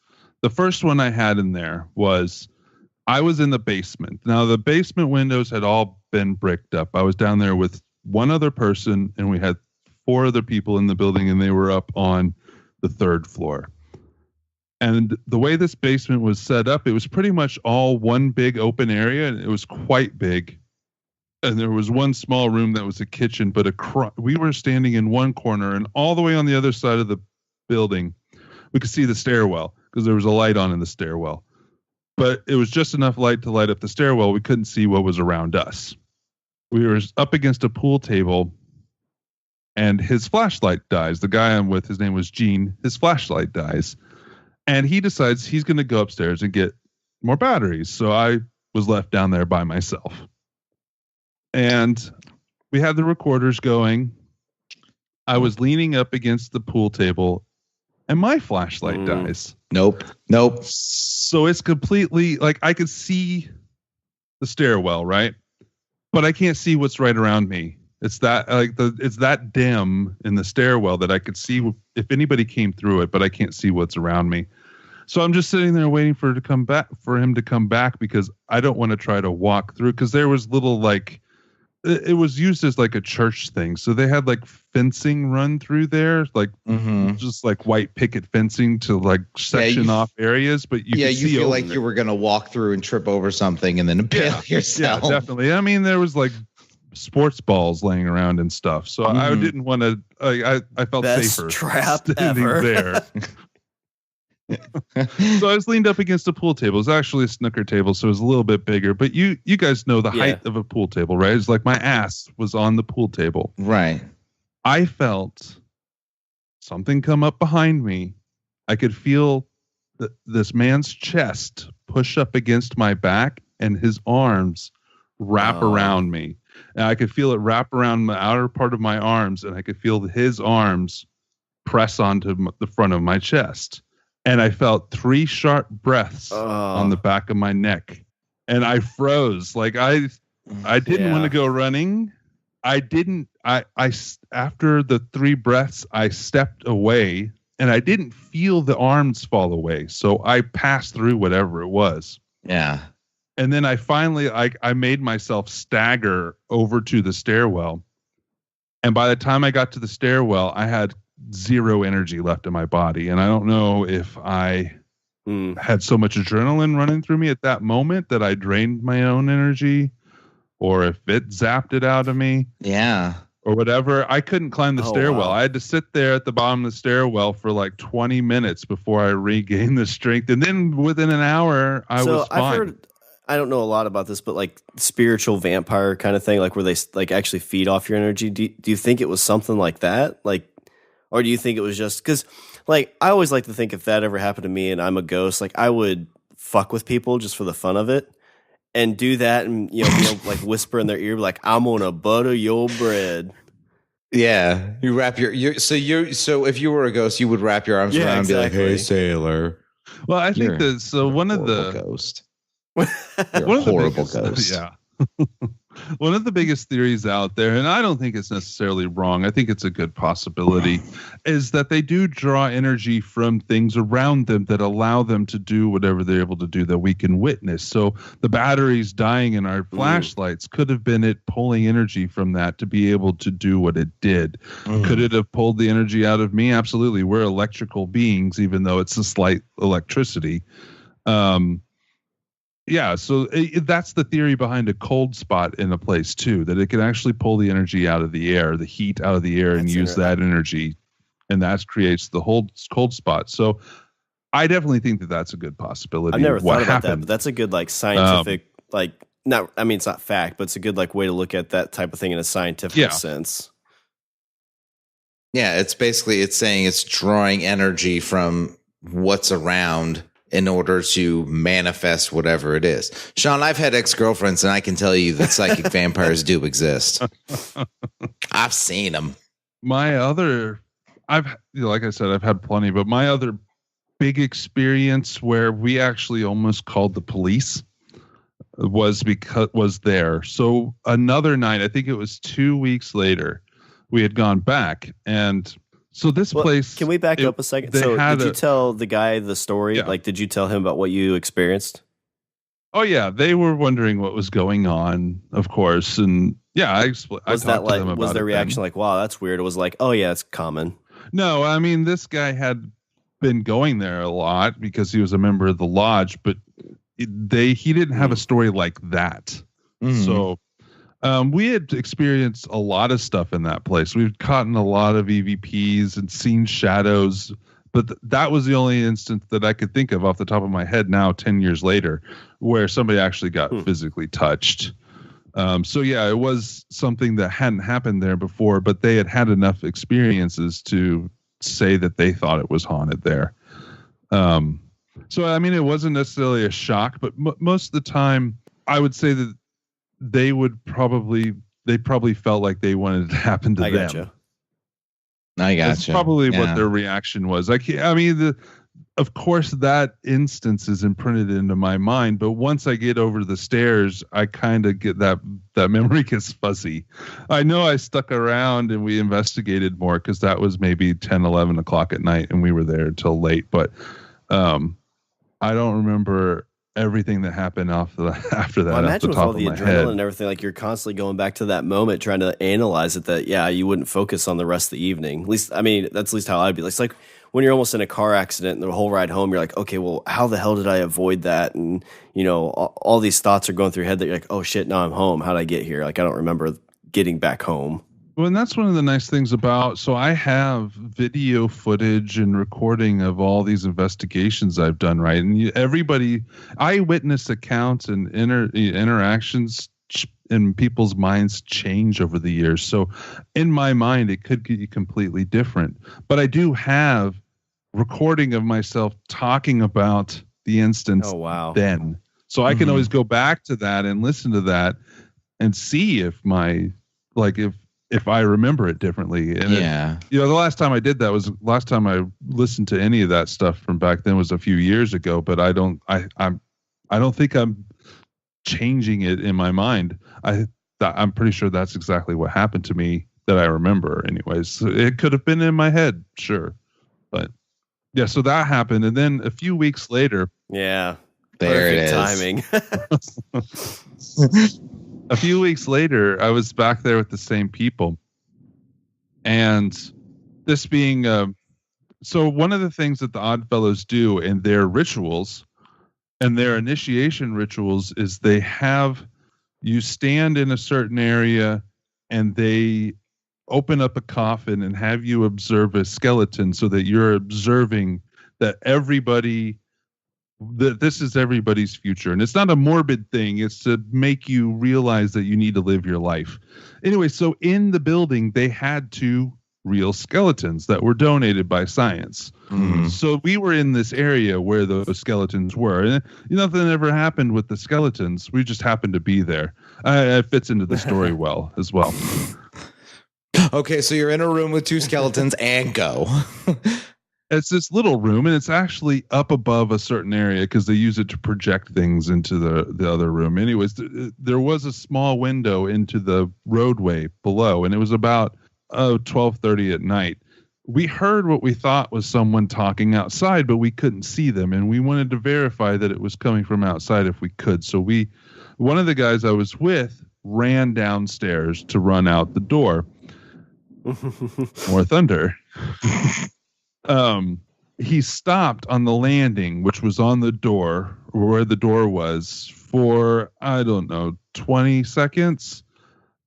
The first one I had in there was I was in the basement. Now, the basement windows had all been bricked up. I was down there with one other person, and we had 4 other people in the building, and they were up on the 3rd floor. And the way this basement was set up, it was pretty much all one big open area, and it was quite big. And there was one small room that was a kitchen, but we were standing in one corner, and all the way on the other side of the building, we could see the stairwell because there was a light on in the stairwell. But it was just enough light to light up the stairwell. We couldn't see what was around us. We were up against a pool table, and his flashlight dies. The guy I'm with, his name was Gene. His flashlight dies. And he decides he's going to go upstairs and get more batteries. So I was left down there by myself. And we had the recorders going. I was leaning up against the pool table, and my flashlight dies. Nope. So it's completely like I could see the stairwell, right? But I can't see what's right around me. It's that dim in the stairwell that I could see if anybody came through it, but I can't see what's around me. So I'm just sitting there waiting for him to come back because I don't want to try to walk through, because there was little like it was used as like a church thing. So they had like fencing run through there, like just like white picket fencing to like section off areas. But you feel like you were going to walk through and trip over something and then impale yourself. Yeah, definitely. I mean, there was like sports balls laying around and stuff. So I didn't want to, I felt Best safer trap standing ever. there. So I was leaned up against a pool table. It's actually a snooker table, so it was a little bit bigger. But you guys know the height of a pool table, right? It's like my ass was on the pool table. Right. I felt something come up behind me. I could feel this man's chest push up against my back and his arms wrap around me. And I could feel it wrap around the outer part of my arms, and I could feel his arms press onto the front of my chest. And I felt 3 sharp breaths on the back of my neck. And I froze. Like I didn't want to go running. After the 3 breaths, I stepped away and I didn't feel the arms fall away. So I passed through whatever it was. Yeah. And then I finally, I made myself stagger over to the stairwell. And by the time I got to the stairwell, I had 0 energy left in my body. And I don't know if I had so much adrenaline running through me at that moment that I drained my own energy, or if it zapped it out of me. Yeah. Or whatever. I couldn't climb the stairwell. Wow. I had to sit there at the bottom of the stairwell for like 20 minutes before I regained the strength. And then within an hour, I was fine. I don't know a lot about this, but like spiritual vampire kind of thing, like where they like actually feed off your energy. Do you think it was something like that? Like, or do you think it was just because, like, I always like to think if that ever happened to me and I'm a ghost, like I would fuck with people just for the fun of it and do that and, you know, be able, like whisper in their ear, like, I'm gonna butter your bread. Yeah. You wrap so if you were a ghost, you would wrap your arms around and be like, hey, sailor. Well, I think that, so one of the ghost. One of the horrible ghost. Yeah. One of the biggest theories out there, and I don't think it's necessarily wrong, I think it's a good possibility, is that they do draw energy from things around them that allow them to do whatever they're able to do that we can witness. So the batteries dying in our flashlights could have been it pulling energy from that to be able to do what it did. Could it have pulled the energy out of me? Absolutely. We're electrical beings, even though it's a slight electricity. Yeah, so that's the theory behind a cold spot in a place too, that it can actually pull the energy out of the air, the heat out of the air, and use that energy, and that creates the whole cold spot. So I definitely think that that's a good possibility. I've never thought about that, but that's a good like scientific, like not. I mean, it's not fact, but it's a good like way to look at that type of thing in a scientific sense. Yeah, it's saying it's drawing energy from what's around in order to manifest whatever it is. Shawn, I've had ex-girlfriends, and I can tell you that psychic vampires do exist. I've seen them. Like I said, I've had plenty, but my other big experience where we actually almost called the police was there. So another night, I think it was 2 weeks later, we had gone back, and so this place. Can we back up a second? So did you tell the guy the story? Yeah. Like, did you tell him about what you experienced? Oh yeah, they were wondering what was going on, of course, and yeah, I talked to them about it. Was their reaction like, "Wow, that's weird"? It was like, "Oh yeah, it's common." No, I mean this guy had been going there a lot because he was a member of the lodge, but he didn't have a story like that. So. We had experienced a lot of stuff in that place. We've caught in a lot of EVPs and seen shadows, but that was the only instance that I could think of off the top of my head now, 10 years later, where somebody actually got physically touched. So yeah, it was something that hadn't happened there before, but they had enough experiences to say that they thought it was haunted there. So, I mean, it wasn't necessarily a shock, but most of the time I would say that they probably felt like they wanted it to happen to them. Gotcha. I gotcha. That's probably what their reaction was. Of course, that instance is imprinted into my mind, but once I get over the stairs, I kind of get that memory gets fuzzy. I know I stuck around and we investigated more because that was maybe 10, 11 o'clock at night and we were there until late, but I don't remember everything that happened after that Well, I off imagine the with top all of the my adrenaline head. and everything, like you're constantly going back to that moment, trying to analyze it. That you wouldn't focus on the rest of the evening. At least, I mean, that's at least how I'd be. It's like when you're almost in a car accident and the whole ride home, you're like, okay, well, how the hell did I avoid that? And all these thoughts are going through your head that you're like, oh shit, now I'm home. How did I get here? Like I don't remember getting back home. Well, and that's one of the nice things about, so I have video footage and recording of all these investigations I've done, right? And everybody, eyewitness accounts and interactions in people's minds change over the years. So in my mind, it could be completely different. But I do have recording of myself talking about the instance Oh, wow. then. So I can always go back to that and listen to that and see if if I remember it differently. And the last time I did that was last time I listened to any of that stuff from back then was a few years ago, but I don't think I'm changing it in my mind. I'm pretty sure that's exactly what happened to me that I remember anyways. So it could have been in my head, sure. But yeah, so that happened. And then a few weeks later, Yeah. There it Perfect is. timing. a few weeks later, I was back there with the same people. And this being, so one of the things that the Oddfellows do in their rituals and their initiation rituals is they have you stand in a certain area and they open up a coffin and have you observe a skeleton so that you're observing that this is everybody's future. And it's not a morbid thing. It's to make you realize that you need to live your life. Anyway, so in the building, they had 2 real skeletons that were donated by science. So we were in this area where those skeletons were. And nothing ever happened with the skeletons. We just happened to be there. It fits into the story well as well. Okay, so you're in a room with 2 skeletons and go. It's this little room, and it's actually up above a certain area because they use it to project things into the other room. Anyways, there was a small window into the roadway below, and it was about 12:30 at night. We heard what we thought was someone talking outside, but we couldn't see them, and we wanted to verify that it was coming from outside if we could. So one of the guys I was with ran downstairs to run out the door. More thunder. He stopped on the landing, which was on the door, where the door was, for, I don't know, 20 seconds,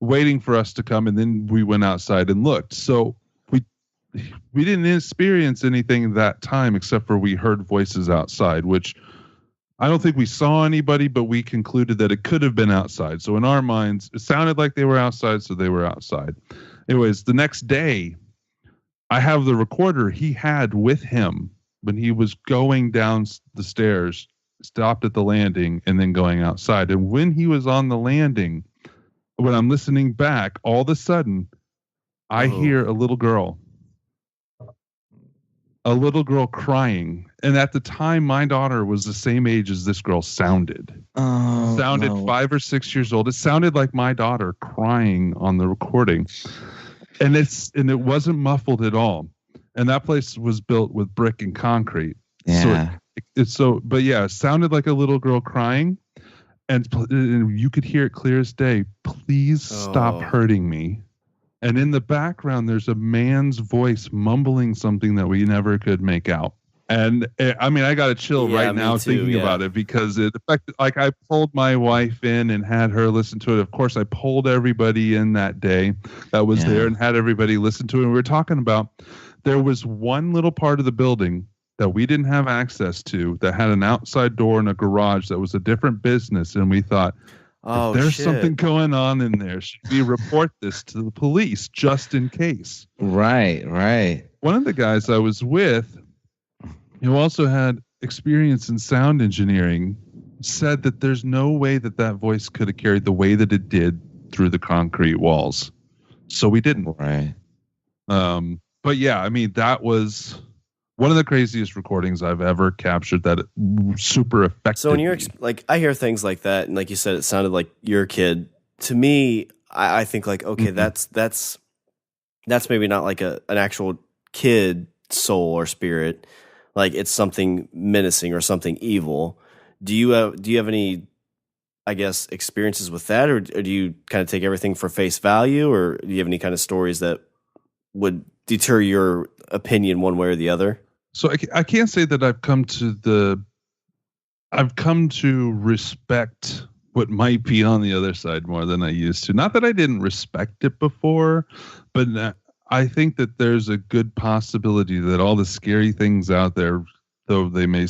waiting for us to come, and then we went outside and looked. So we didn't experience anything that time except for we heard voices outside, which I don't think we saw anybody, but we concluded that it could have been outside. So in our minds, it sounded like they were outside, so they were outside. Anyways, the next day, I have the recorder he had with him when he was going down the stairs, stopped at the landing, and then going outside. And when he was on the landing, when I'm listening back, all of a sudden, I hear a little girl crying. And at the time, my daughter was the same age as this girl sounded. Sounded 5 or 6 years old. It sounded like my daughter crying on the recording. And it wasn't muffled at all. And that place was built with brick and concrete. Yeah. But it sounded like a little girl crying, and you could hear it clear as day. Please stop hurting me. And in the background, there's a man's voice mumbling something that we never could make out. And I mean, I got a chill right now thinking about it, because it affected, like, I pulled my wife in and had her listen to it. Of course, I pulled everybody in that day that was there and had everybody listen to it. And we were talking about, there was one little part of the building that we didn't have access to that had an outside door and a garage that was a different business. And we thought, if there's something going on in there, should we report this to the police just in case? Right. One of the guys I was with, who also had experience in sound engineering, said that there's no way that voice could have carried the way that it did through the concrete walls. So we didn't. Right. But yeah, I mean, that was one of the craziest recordings I've ever captured that super effective. So when you're I hear things like that, and like you said, it sounded like your kid. To me, I think like, okay, that's maybe not like an actual kid soul or spirit. Like it's something menacing or something evil. Do you have any, I guess, experiences with that, or do you kind of take everything for face value, or do you have any kind of stories that would deter your opinion one way or the other? So I can't say that I've come to respect what might be on the other side more than I used to. Not that I didn't respect it before, but I think that there's a good possibility that all the scary things out there, though they may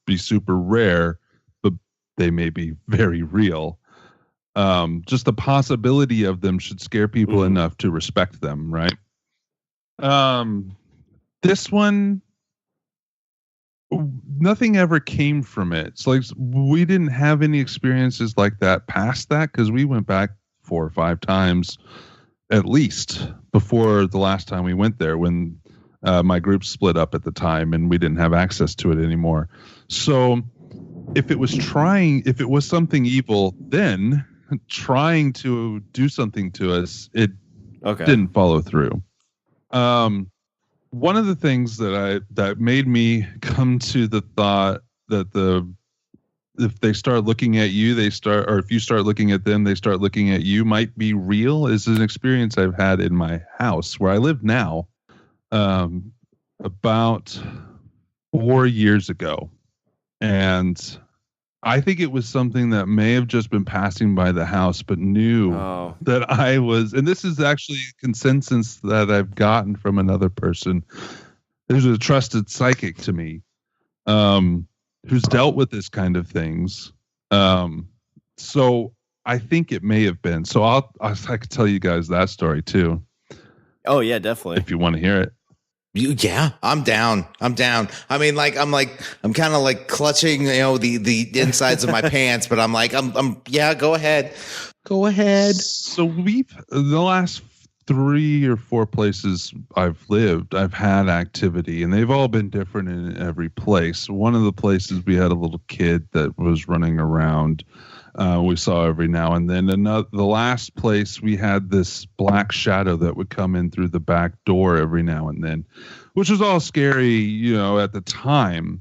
be super rare, but they may be very real. Just the possibility of them should scare people enough to respect them, right? This one, nothing ever came from it. It's like we didn't have any experiences like that past that, because we went back 4 or 5 times at least before the last time we went there, when my group split up at the time and we didn't have access to it anymore. So if it was something evil then trying to do something to us, it didn't follow through. One of the things that made me come to the thought that if they start looking at you, or if you start looking at them, they start looking at you, might be real, is an experience I've had in my house where I live now, about 4 years ago. And I think it was something that may have just been passing by the house, but knew that I was, and this is actually consensus that I've gotten from another person. There's a trusted psychic to me, who's dealt with this kind of things. So I think it may have been. So I could tell you guys that story too. Oh yeah, definitely. If you want to hear it. Yeah, I'm down. I mean, I'm kind of like clutching, the insides of my pants, but yeah, go ahead. So the last 3 or 4 places I've lived, I've had activity, and they've all been different in every place. One of the places we had a little kid that was running around. We saw every now and then. The last place, we had this black shadow that would come in through the back door every now and then, which was all scary, at the time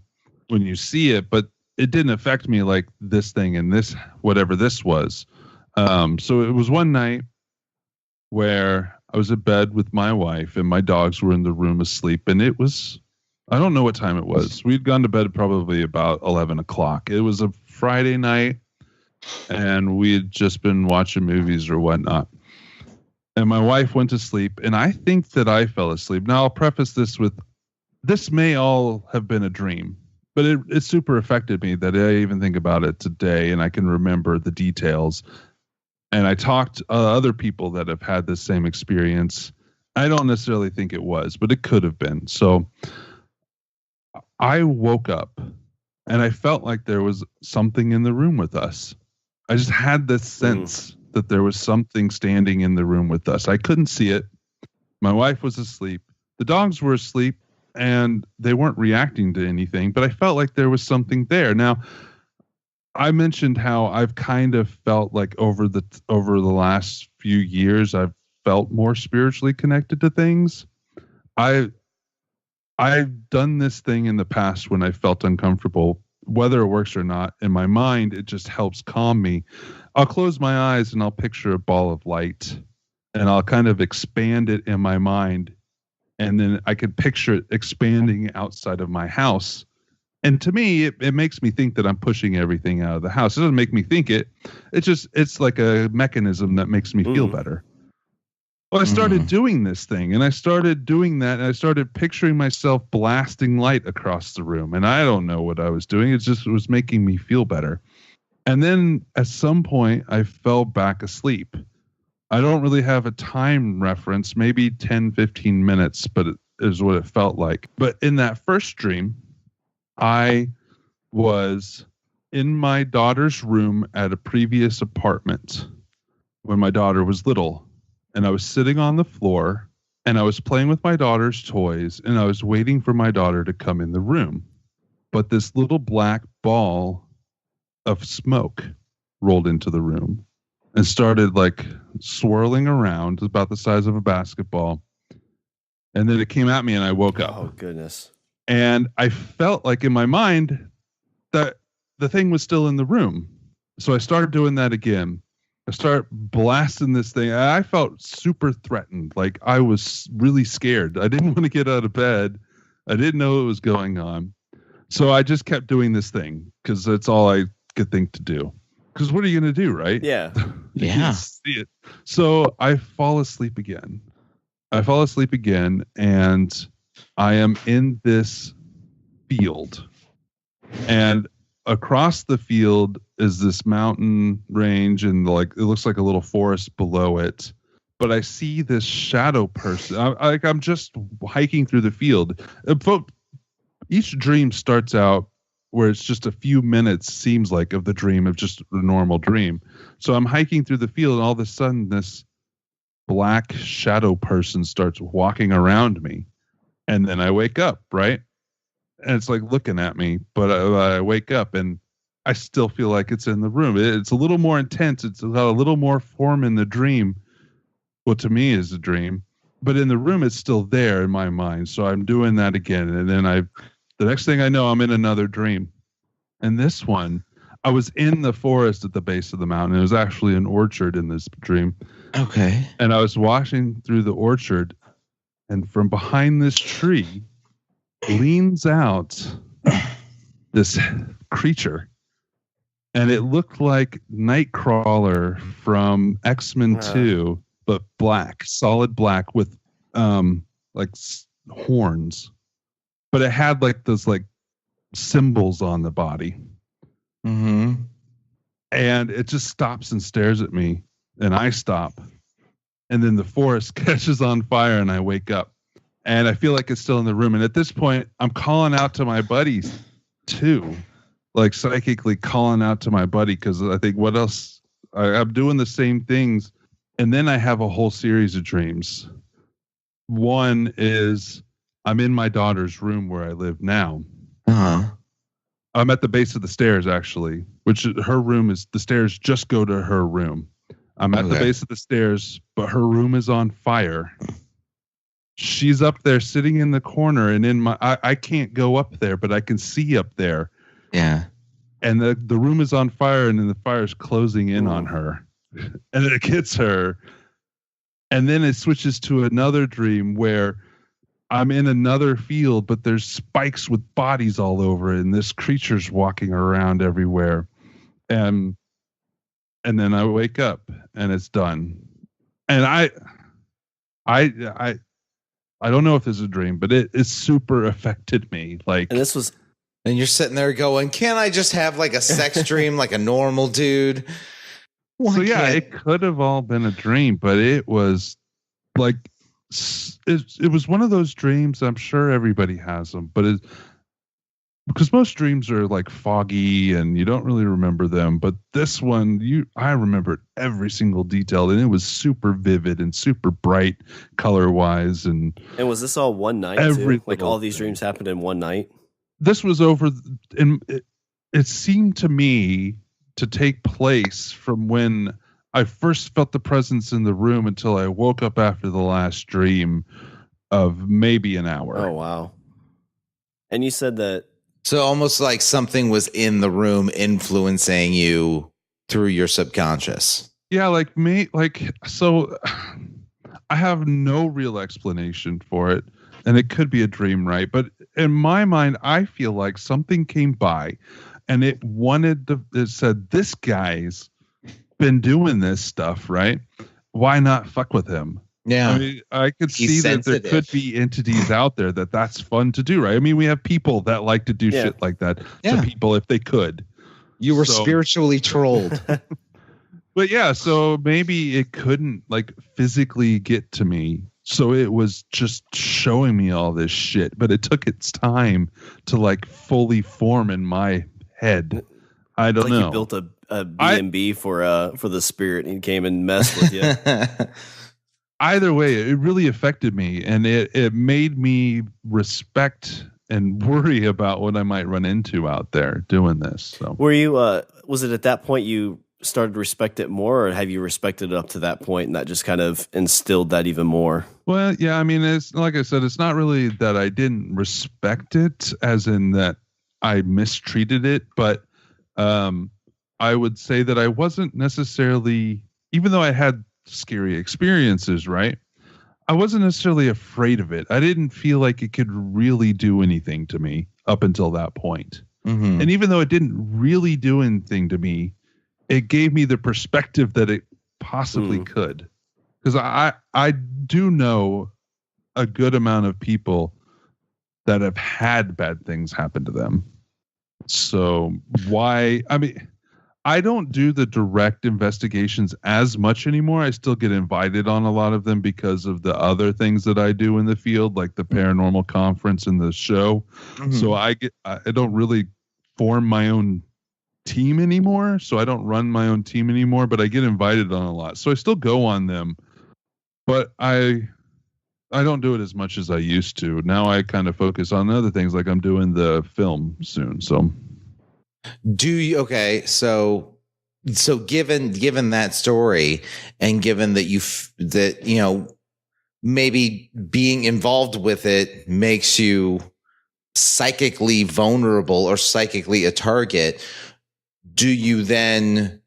when you see it, but it didn't affect me like this thing and this, whatever this was. So it was one night where I was in bed with my wife and my dogs were in the room asleep, and it was, I don't know what time it was. We'd gone to bed probably about 11 o'clock. It was a Friday night, and we had just been watching movies or whatnot. And my wife went to sleep, and I think that I fell asleep. Now, I'll preface this with, this may all have been a dream, but it super affected me that I even think about it today, and I can remember the details. And I talked to other people that have had the same experience. I don't necessarily think it was, but it could have been. So I woke up, and I felt like there was something in the room with us. I just had this sense that there was something standing in the room with us. I couldn't see it. My wife was asleep. The dogs were asleep, and they weren't reacting to anything, but I felt like there was something there. Now, I mentioned how I've kind of felt like over the last few years, I've felt more spiritually connected to things. I've done this thing in the past when I felt uncomfortable. Whether it works or not, in my mind, it just helps calm me. I'll close my eyes and I'll picture a ball of light, and I'll kind of expand it in my mind. And then I can picture it expanding outside of my house. And to me, it makes me think that I'm pushing everything out of the house. It doesn't make me think it. It's like a mechanism that makes me feel better. Well, I started doing this thing, and I started doing that, and I started picturing myself blasting light across the room. And I don't know what I was doing. It was making me feel better. And then at some point, I fell back asleep. I don't really have a time reference, maybe 10, 15 minutes, but it is what it felt like. But in that first dream, I was in my daughter's room at a previous apartment when my daughter was little. And I was sitting on the floor, and I was playing with my daughter's toys, and I was waiting for my daughter to come in the room. But this little black ball of smoke rolled into the room and started like swirling around, about the size of a basketball. And then it came at me, and I woke up. Oh, goodness. And I felt like in my mind that the thing was still in the room. So I started doing that again. I start blasting this thing. I felt super threatened. Like I was really scared. I didn't want to get out of bed. I didn't know what was going on. So I just kept doing this thing because that's all I could think to do. Because what are you going to do, right? Yeah. You can't see it. So I fall asleep again. And I am in this field. And across the field is this mountain range, and like it looks like a little forest below it. But I see this shadow person. I'm just hiking through the field. Each dream starts out where it's just a few minutes, seems like, of the dream of just a normal dream. So I'm hiking through the field, and all of a sudden this black shadow person starts walking around me. And then I wake up, right? And it's like looking at me, but I wake up and I still feel like it's in the room. It's a little more intense. It's got a little more form in the dream. What to me is a dream, but in the room, it's still there in my mind. So I'm doing that again. And then the next thing I know, I'm in another dream. And this one, I was in the forest at the base of the mountain. It was actually an orchard in this dream. Okay. And I was walking through the orchard, and from behind this tree leans out this creature. And it looked like Nightcrawler from X-Men 2, but black, solid black with horns. But it had like those like symbols on the body. Mm-hmm. And it just stops and stares at me, and I stop. And then the forest catches on fire, and I wake up. And I feel like it's still in the room. And at this point, I'm calling out to my buddies too, like psychically calling out to my buddy, because I think, what else? I'm doing the same things. And then I have a whole series of dreams. One is I'm in my daughter's room where I live now. Uh-huh. I'm at the base of the stairs, actually, which her room is, the stairs just go to her room. I'm at the base of the stairs, but her room is on fire. She's up there sitting in the corner, and I can't go up there, but I can see up there. Yeah. And the room is on fire, and then the fire's closing in on her. And it hits her. And then it switches to another dream where I'm in another field, but there's spikes with bodies all over it, and this creature's walking around everywhere. And then I wake up, and it's done. And I don't know if this is a dream, but it super affected me. Like, and this was, and you're sitting there going, "Can't I just have like a sex dream like a normal dude?" So yeah, it could have all been a dream, but it was like it was one of those dreams. I'm sure everybody has them, but because most dreams are like foggy and you don't really remember them. But this one, I remembered every single detail, and it was super vivid and super bright color wise. And was this all one night? Too? Like all these dreams happened in one night. This was over, and it seemed to me to take place from when I first felt the presence in the room until I woke up after the last dream of maybe an hour. Oh, wow. And you said that. So almost like something was in the room influencing you through your subconscious. Yeah, like me, so I have no real explanation for it, and it could be a dream, right? But in my mind, I feel like something came by and it said, this guy's been doing this stuff, right? Why not fuck with him? Yeah. I mean, I could see that there could be entities out there that's fun to do, right? I mean, we have people that like to do shit like that to people if they could. You were spiritually trolled. But yeah, so maybe it couldn't like physically get to me. So it was just showing me all this shit, but it took its time to like fully form in my head. I don't know. You built a B&B for the spirit, and he came and messed with you. Either way, it really affected me, and it made me respect and worry about what I might run into out there doing this. So, were you? Was it at that point you started to respect it more, or have you respected it up to that point, and that just kind of instilled that even more? Well, yeah, I mean, it's like I said, it's not really that I didn't respect it, as in that I mistreated it, but I would say that I wasn't necessarily, even though I had scary experiences, right? I wasn't necessarily afraid of it. I didn't feel like it could really do anything to me up until that point. Mm-hmm. And even though it didn't really do anything to me, it gave me the perspective that it possibly could. Because I do know a good amount of people that have had bad things happen to them. So I don't do the direct investigations as much anymore. I still get invited on a lot of them because of the other things that I do in the field, like the paranormal conference and the show. Mm-hmm. So I don't really form my own team anymore. So I don't run my own team anymore, but I get invited on a lot. So I still go on them, but I don't do it as much as I used to. Now I kind of focus on other things, like I'm doing the film soon. So do you, okay. So given that story, and given that maybe being involved with it makes you psychically vulnerable or psychically a target, do you then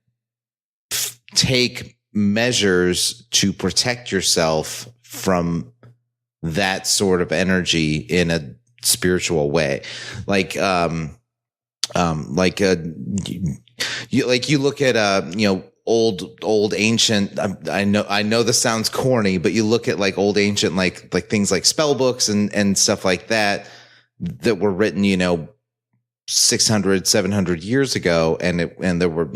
take measures to protect yourself from that sort of energy in a spiritual way? Like you look at old ancient, I know this sounds corny, but you look at like old ancient like things like spell books and stuff like that were written 600 700 years ago, and there were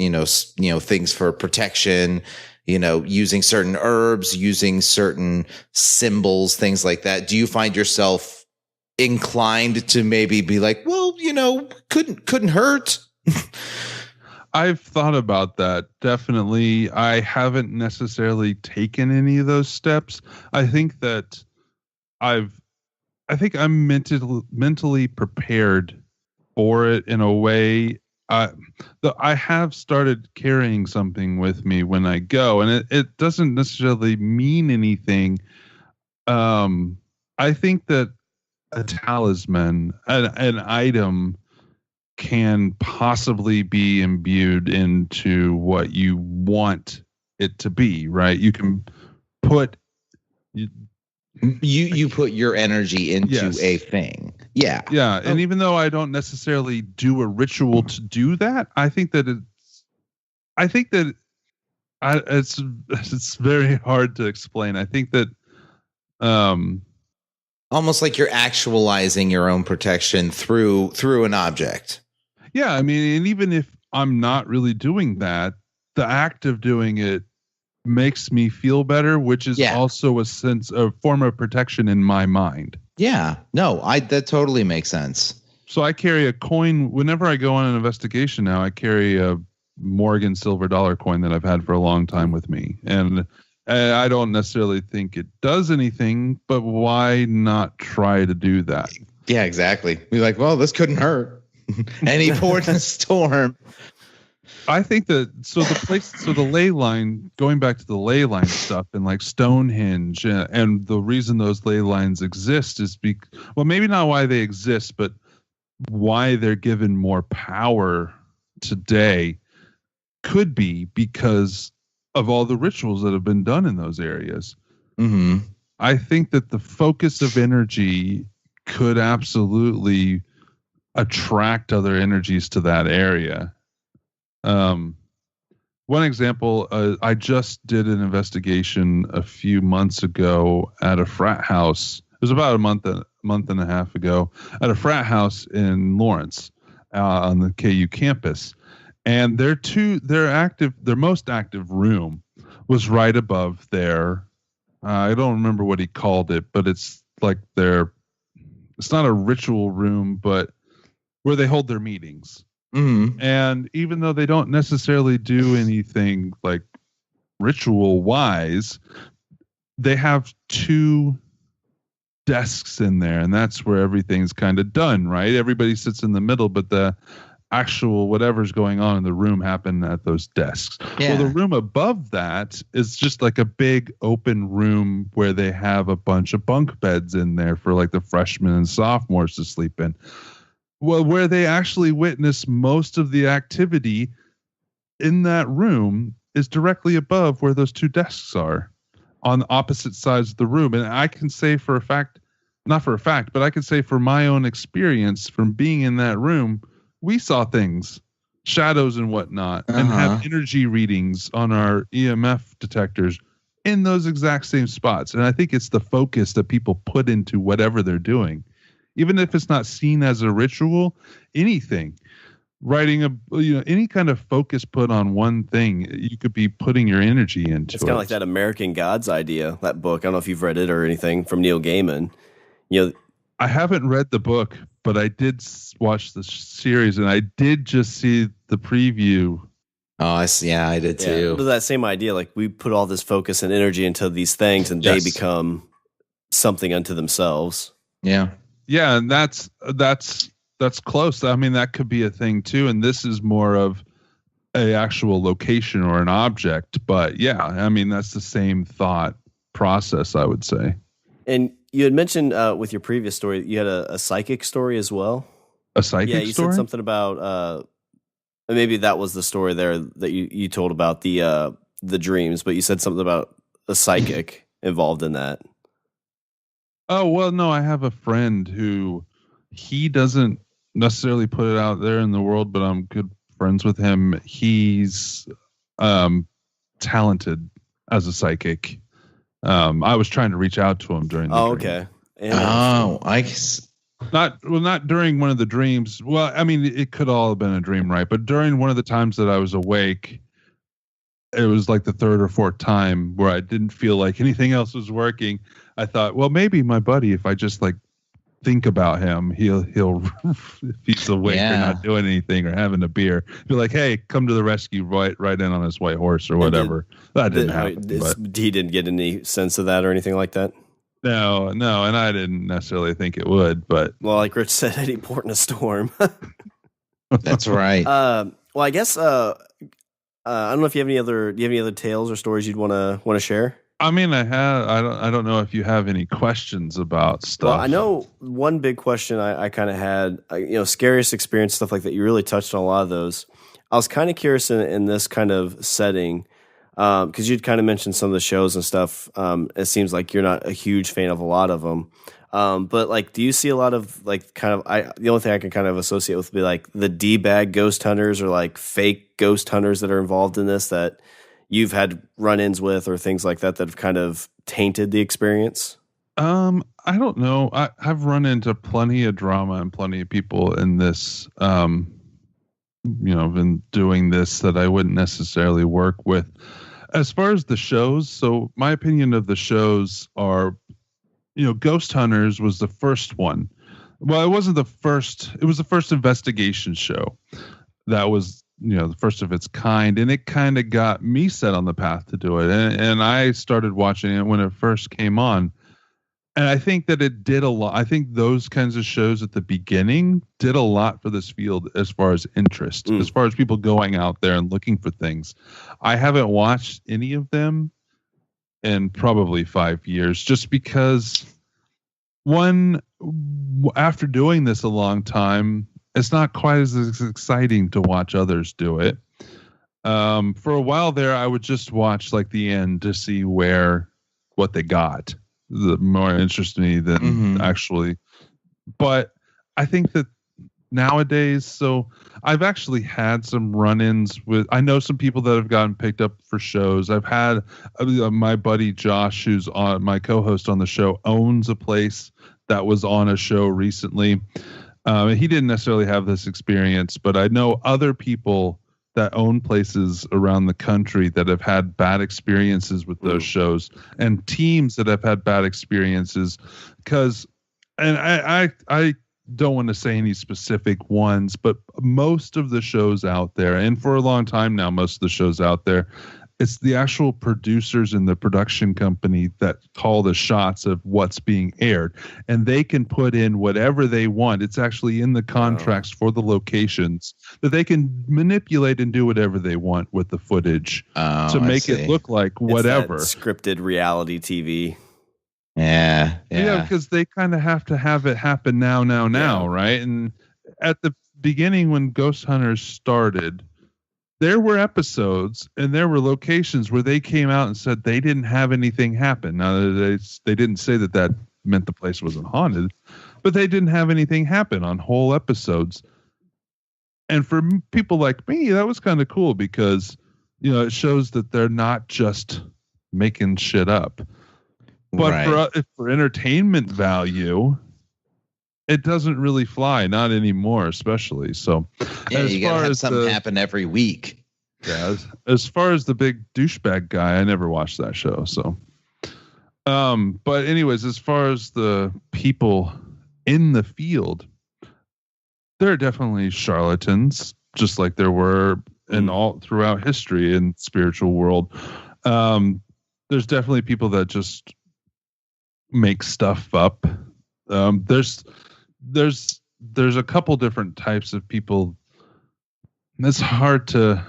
things for protection, using certain herbs, using certain symbols, things like that. Do you find yourself inclined to maybe be like, well, couldn't hurt? I've thought about that. Definitely. I haven't necessarily taken any of those steps. I think that I'm mentally prepared for it in a way. I have started carrying something with me when I go, and it doesn't necessarily mean anything. I think that a talisman, an item, can possibly be imbued into what you want it to be, right? You can put you put your energy into a thing. Yeah. Yeah. And even though I don't necessarily do a ritual to do that, I think that it's very hard to explain. I think that almost like you're actualizing your own protection through an object. Yeah, I mean, and even if I'm not really doing that, the act of doing it makes me feel better, which is also a form of protection in my mind. Yeah, no, that totally makes sense. So I carry a coin whenever I go on an investigation. Now I carry a Morgan silver dollar coin that I've had for a long time with me, and I don't necessarily think it does anything, but why not try to do that? Yeah, exactly. Be like, well, this couldn't hurt. Any port in a storm. I think that the ley line, going back to the ley line stuff and like Stonehenge, and the reason those ley lines exist is maybe not why they exist, but why they're given more power today could be because of all the rituals that have been done in those areas. Mm-hmm. I think that the focus of energy could absolutely attract other energies to that area. One example, I just did an investigation a few months ago at a frat house. It was about a month and a half ago at a frat house in Lawrence on the KU campus. And their most active room was right above their, I don't remember what he called it, but it's like it's not a ritual room, but where they hold their meetings. Mm-hmm. And even though they don't necessarily do anything like ritual wise, they have 2 desks in there, and that's where everything's kind of done, right? Everybody sits in the middle, but the actual whatever's going on in the room happen at those desks. Yeah. Well, the room above that is just like a big open room where they have a bunch of bunk beds in there for like the freshmen and sophomores to sleep in. Well, where they actually witness most of the activity in that room is directly above where those two desks are, on the opposite sides of the room. And I can say for a fact, not for a fact, but I can say for my own experience from being in that room, we saw things, shadows and whatnot, and have energy readings on our EMF detectors in those exact same spots. And I think it's the focus that people put into whatever they're doing. Even if it's not seen as a ritual, anything, writing any kind of focus put on one thing, you could be putting your energy into. It's kind of like that American Gods idea, that book. I don't know if you've read it or anything from Neil Gaiman. I haven't read the book, but I did watch the series, and I did just see the preview. Oh, I see. Yeah, I did too. But that same idea, like we put all this focus and energy into these things, and they become something unto themselves. Yeah. Yeah, and that's close. I mean, that could be a thing too. And this is more of a actual location or an object. But yeah, I mean, that's the same thought process, I would say. And you had mentioned with your previous story, you had a psychic story as well. A psychic story? Yeah, you said something about maybe that was the story there that you told about the dreams, but you said something about a psychic involved in that. Oh, well, no, I have a friend who he doesn't necessarily put it out there in the world, but I'm good friends with him. He's talented as a psychic. I was trying to reach out to him during the dream. Okay. I guess. Not during one of the dreams. Well, I mean, it could all have been a dream, right? But during one of the times that I was awake, it was like the third or fourth time where I didn't feel like anything else was working. I thought, well, maybe my buddy, if I just like think about him, he'll if he's awake or not doing anything or having a beer, be like, hey, come to the rescue, right in on his white horse or whatever. That didn't happen. He didn't get any sense of that or anything like that? No, and I didn't necessarily think it would, but well, like Rich said, Eddie port in a storm. That's right. Well, I guess I don't know if you have any other. Do you have any other tales or stories you'd want to share? I mean, I don't know if you have any questions about stuff. Well, I know one big question I kind of had. Scariest experience, stuff like that. You really touched on a lot of those. I was kind of curious in this kind of setting. Because you'd kind of mentioned some of the shows and stuff. It seems like you're not a huge fan of a lot of them. But like, do you see a lot of like kind of, the only thing I can kind of associate with would be like the D-bag ghost hunters or like fake ghost hunters that are involved in this that you've had run-ins with or things like that have kind of tainted the experience? I don't know. I've run into plenty of drama and plenty of people in this, been doing this that I wouldn't necessarily work with. As far as the shows, so my opinion of the shows are, Ghost Hunters was the first one. Well, it wasn't the first. It was the first investigation show that was, the first of its kind. And it kind of got me set on the path to do it. And I started watching it when it first came on. And I think that it did a lot. I think those kinds of shows at the beginning did a lot for this field as far as interest, as far as people going out there and looking for things. I haven't watched any of them in probably 5 years, just because after doing this a long time, it's not quite as exciting to watch others do it. For a while there, I would just watch like the end to see what they got. The more interest me than actually, but I think that nowadays, so I've actually had some run-ins with, I know some people that have gotten picked up for shows. I've had my buddy Josh, who's on my co-host on the show, owns a place that was on a show recently. He didn't necessarily have this experience, but I know other people that own places around the country that have had bad experiences with those shows, and teams that have had bad experiences. And I don't want to say any specific ones, but most of the shows out there, and for a long time now, most of the shows out there, it's the actual producers and the production company that call the shots of what's being aired, and they can put in whatever they want. It's actually in the contracts for the locations that they can manipulate and do whatever they want with the footage to make it look like whatever. It's that scripted reality TV. Yeah, because they kind of have to have it happen now, right? And at the beginning when Ghost Hunters started, there were episodes and there were locations where they came out and said they didn't have anything happen. Now, they didn't say that meant the place wasn't haunted, but they didn't have anything happen on whole episodes. And for people like me, that was kind of cool because, it shows that they're not just making shit up. But Right. for entertainment value, it doesn't really fly, not anymore, especially. So, Yeah, as you gotta far have as something happen every week. yeah, as far as the big douchebag guy, I never watched that show. So, but anyways, as far as the people in the field, there are definitely charlatans, just like there were in all throughout history in spiritual world. There's definitely people that just make stuff up. There's a couple different types of people. It's hard to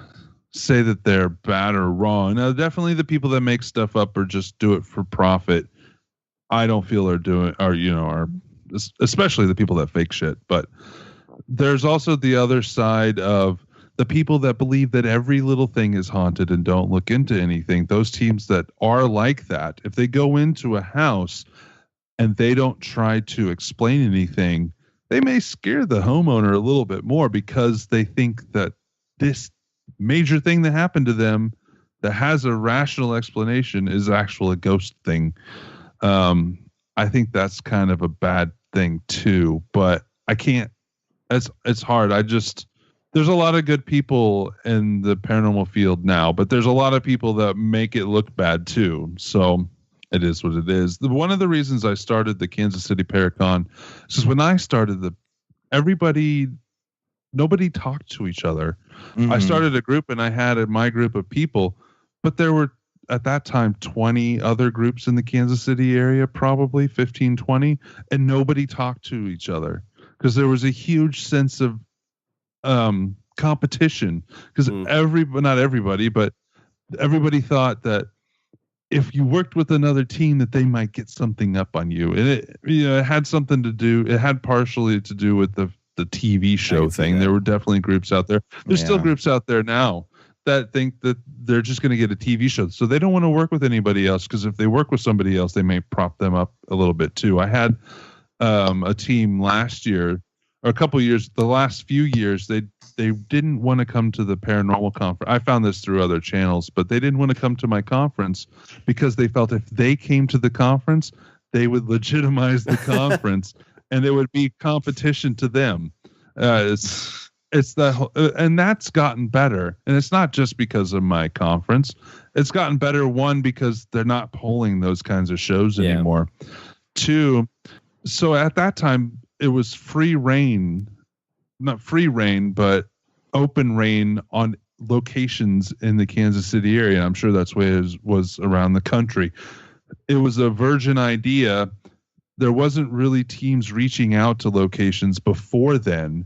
say that they're bad or wrong. Now, definitely the people that make stuff up or just do it for profit, I don't feel are especially the people that fake shit. But there's also the other side of the people that believe that every little thing is haunted and don't look into anything. Those teams that are like that, if they go into a house and they don't try to explain anything, they may scare the homeowner a little bit more because they think that this major thing that happened to them that has a rational explanation is actually a ghost thing. I think that's kind of a bad thing too, but I can't, it's hard. There's a lot of good people in the paranormal field now, but there's a lot of people that make it look bad too. So it is what it is. One of the reasons I started the Kansas City Paracon is because when I started nobody talked to each other. I started a group and I had my group of people, but there were at that time 20 other groups in the Kansas City area, probably 15, 20, and nobody talked to each other because there was a huge sense of competition because not everybody, but everybody thought that if you worked with another team that they might get something up on you. And it had something to do, it had partially to do with the TV show thing. There were definitely groups out there. There's still groups out there now that think that they're just going to get a TV show. So they don't want to work with anybody else because if they work with somebody else, they may prop them up a little bit too. I had a team last year or a couple years, the last few years, they didn't want to come to the paranormal conference. I found this through other channels, but they didn't want to come to my conference because they felt if they came to the conference, they would legitimize the conference and it would be competition to them. It's that, and that's gotten better. And it's not just because of my conference. It's gotten better. One, because they're not polling those kinds of shows anymore. Two, so at that time it was free reign, not free reign, but open reign on locations in the Kansas City area. I'm sure that's where it was around the country. It was a virgin idea. There wasn't really teams reaching out to locations before then.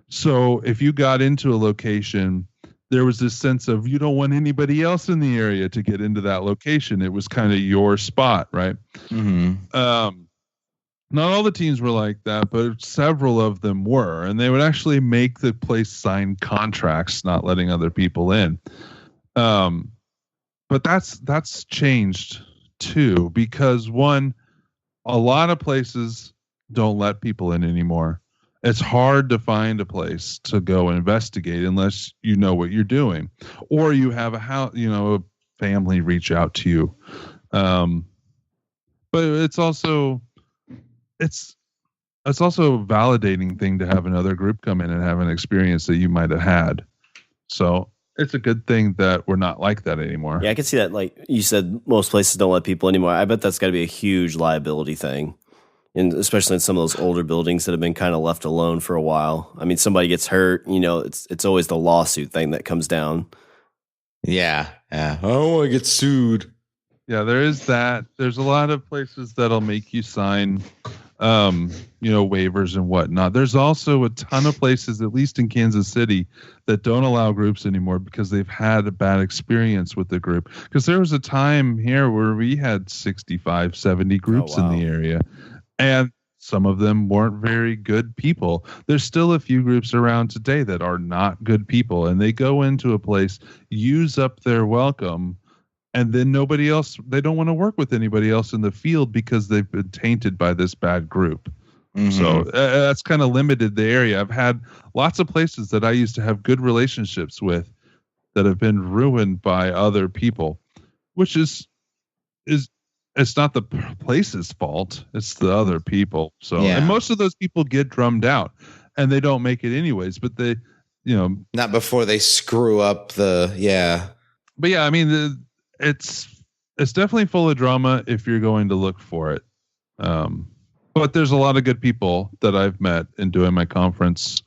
So if you got into a location, there was this sense of you don't want anybody else in the area to get into that location. It was kind of your spot, right? Not all the teams were like that, but several of them were. And they would actually make the place sign contracts, not letting other people in. But that's changed too, because one, a lot of places don't let people in anymore. It's hard to find a place to go investigate unless you know what you're doing, or you have a family reach out to you. But it's also a validating thing to have another group come in and have an experience that you might have had. So it's a good thing that we're not like that anymore. Yeah, I can see that. Like you said, most places don't let people anymore. I bet that's got to be a huge liability thing. And especially in some of those older buildings that have been kind of left alone for a while. I mean, somebody gets hurt, it's always the lawsuit thing that comes down. Yeah. I don't want to get sued. Yeah, there is that. There's a lot of places that'll make you sign, waivers and whatnot. There's also a ton of places, at least in Kansas City, that don't allow groups anymore because they've had a bad experience with the group. Because there was a time here where we had 65, 70 groups in the area. And some of them weren't very good people. There's still a few groups around today that are not good people, and they go into a place, use up their welcome, and then nobody else, they don't want to work with anybody else in the field because they've been tainted by this bad group. So that's kind of limited the area. I've had lots of places that I used to have good relationships with that have been ruined by other people, which is it's not the place's fault. It's the other people. So, and most of those people get drummed out and they don't make it anyways, but they, not before they screw up but yeah, I mean, it's definitely full of drama if you're going to look for it. But there's a lot of good people that I've met in doing my conference,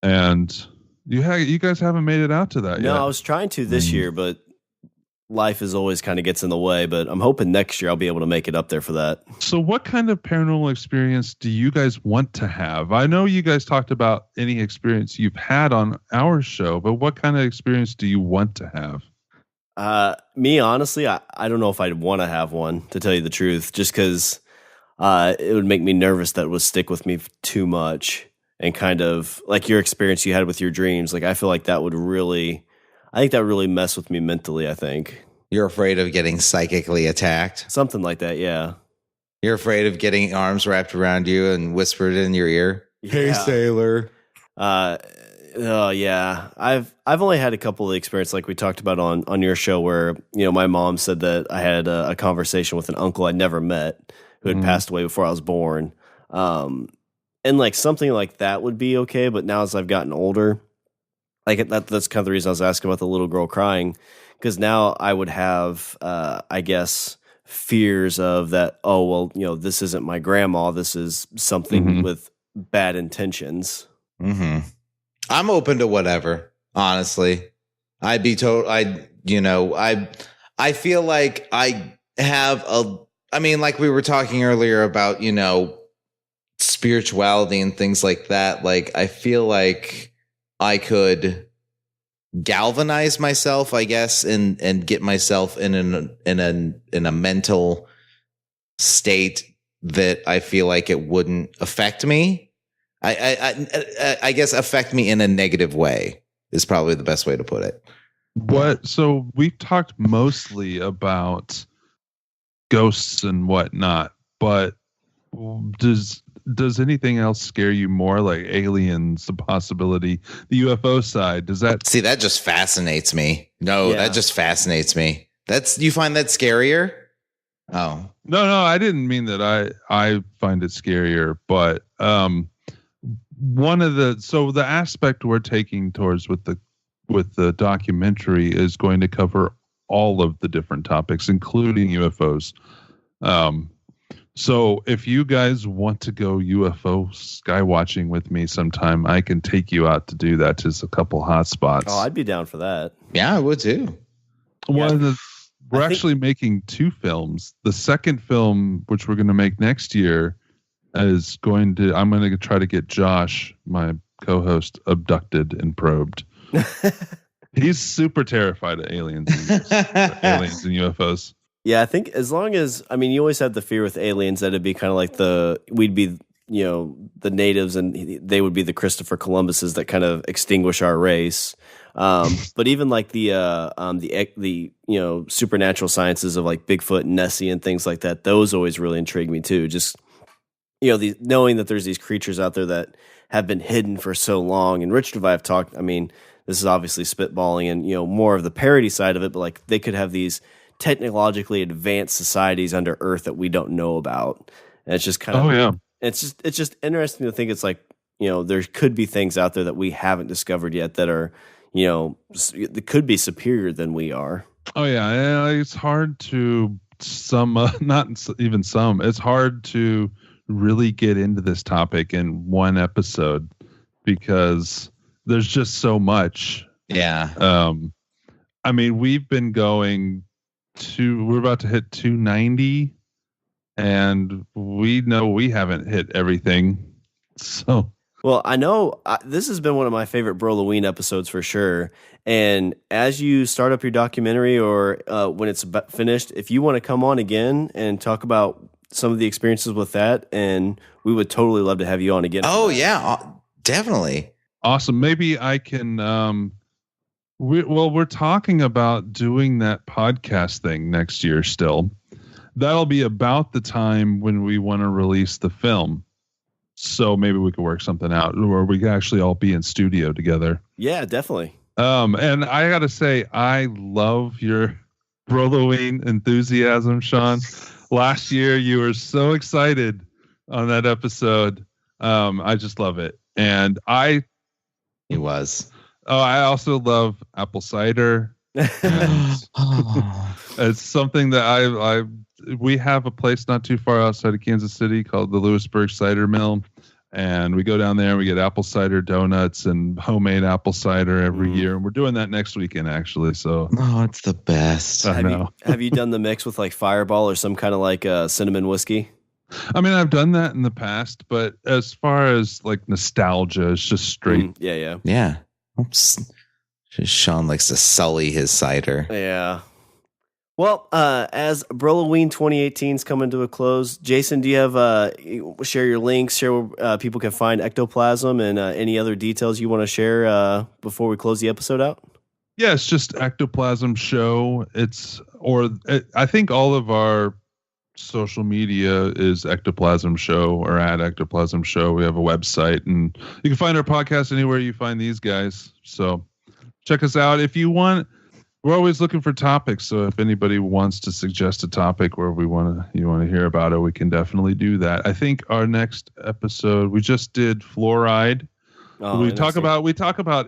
and you guys haven't made it out to that yet. No, I was trying to this year, but life is always kind of gets in the way. But I'm hoping next year I'll be able to make it up there for that. So what kind of paranormal experience do you guys want to have? I know you guys talked about any experience you've had on our show, but what kind of experience do you want to have? Me, honestly, I don't know if I'd want to have one, to tell you the truth, just because it would make me nervous that it would stick with me too much. And kind of like your experience you had with your dreams. Like, I feel like that would really mess with me mentally, I think. You're afraid of getting psychically attacked? Something like that, yeah. You're afraid of getting arms wrapped around you and whispered in your ear? Yeah. Hey, sailor. Oh yeah, I've only had a couple of experiences like we talked about on your show where my mom said that I had a conversation with an uncle I'd never met who had passed away before I was born, and like something like that would be okay. But now as I've gotten older, like that's kind of the reason I was asking about the little girl crying, because now I would have I guess fears of that. Oh well, this isn't my grandma. This is something with bad intentions. I'm open to whatever, honestly. I feel like I have like we were talking earlier about, spirituality and things like that. Like, I feel like I could galvanize myself, I guess, and get myself in a mental state that I feel like it wouldn't affect me. I guess affect me in a negative way is probably the best way to put it. So we've talked mostly about ghosts and whatnot, but does anything else scare you more, like aliens, the possibility, the UFO side? Does that that just fascinates me? No, that just fascinates me. You find that scarier? Oh, no, I didn't mean that. I find it scarier, but the aspect we're taking towards with the documentary is going to cover all of the different topics, including UFOs. So if you guys want to go UFO sky watching with me sometime, I can take you out to do that to a couple hot spots. Oh, I'd be down for that. Yeah, I would too. We're actually making 2 films. The second film, which we're going to make next year, I'm going to try to get Josh, my co-host, abducted and probed. He's super terrified of aliens and UFOs. Yeah, I think as long as, you always have the fear with aliens that it'd be kind of like we'd be, the natives and they would be the Christopher Columbuses that kind of extinguish our race. But even like the supernatural sciences of like Bigfoot and Nessie and things like that, those always really intrigue me too. Just, knowing that there's these creatures out there that have been hidden for so long. And Richard and I have talked, this is obviously spitballing and, more of the parody side of it, but like they could have these technologically advanced societies under Earth that we don't know about. And it's just kind of, it's just interesting to think it's like, there could be things out there that we haven't discovered yet that are, that could be superior than we are. Oh yeah. It's hard to it's hard to really get into this topic in one episode because there's just so much. Yeah. We've been going we're about to hit 290 and we know we haven't hit everything. So, well, I know this has been one of my favorite Brolloween episodes for sure. And as you start up your documentary or when it's finished, if you want to come on again and talk about some of the experiences with that, and we would totally love to have you on again. Oh yeah, definitely. Awesome. Maybe I can. We're talking about doing that podcast thing next year. Still, that'll be about the time when we want to release the film. So maybe we could work something out, or we could actually all be in studio together. Yeah, definitely. And I gotta say, I love your Brolloween enthusiasm, Shawn. Last year, you were so excited on that episode. I just love it, and He was. Oh, I also love apple cider. It's something that we have a place not too far outside of Kansas City called the Lewisburg Cider Mill. And we go down there and we get apple cider donuts and homemade apple cider every year. And we're doing that next weekend, actually. So, it's the best. I know. Have you done the mix with like Fireball or some kind of like cinnamon whiskey? I mean, I've done that in the past, but as far as like nostalgia, it's just straight. Yeah. Oops. Shawn likes to sully his cider. Yeah. Well, as Brolloween 2018 is coming to a close, Jason, do you have share your links, share where people can find ectoplasm, and any other details you want to share before we close the episode out? Yeah, it's just Ectoplasm Show. I think all of our social media is Ectoplasm Show or at Ectoplasm Show. We have a website, and you can find our podcast anywhere you find these guys. So check us out if you want. We're always looking for topics, so if anybody wants to suggest a topic where you want to hear about it, we can definitely do that. I think our next episode, we just did fluoride. We talk about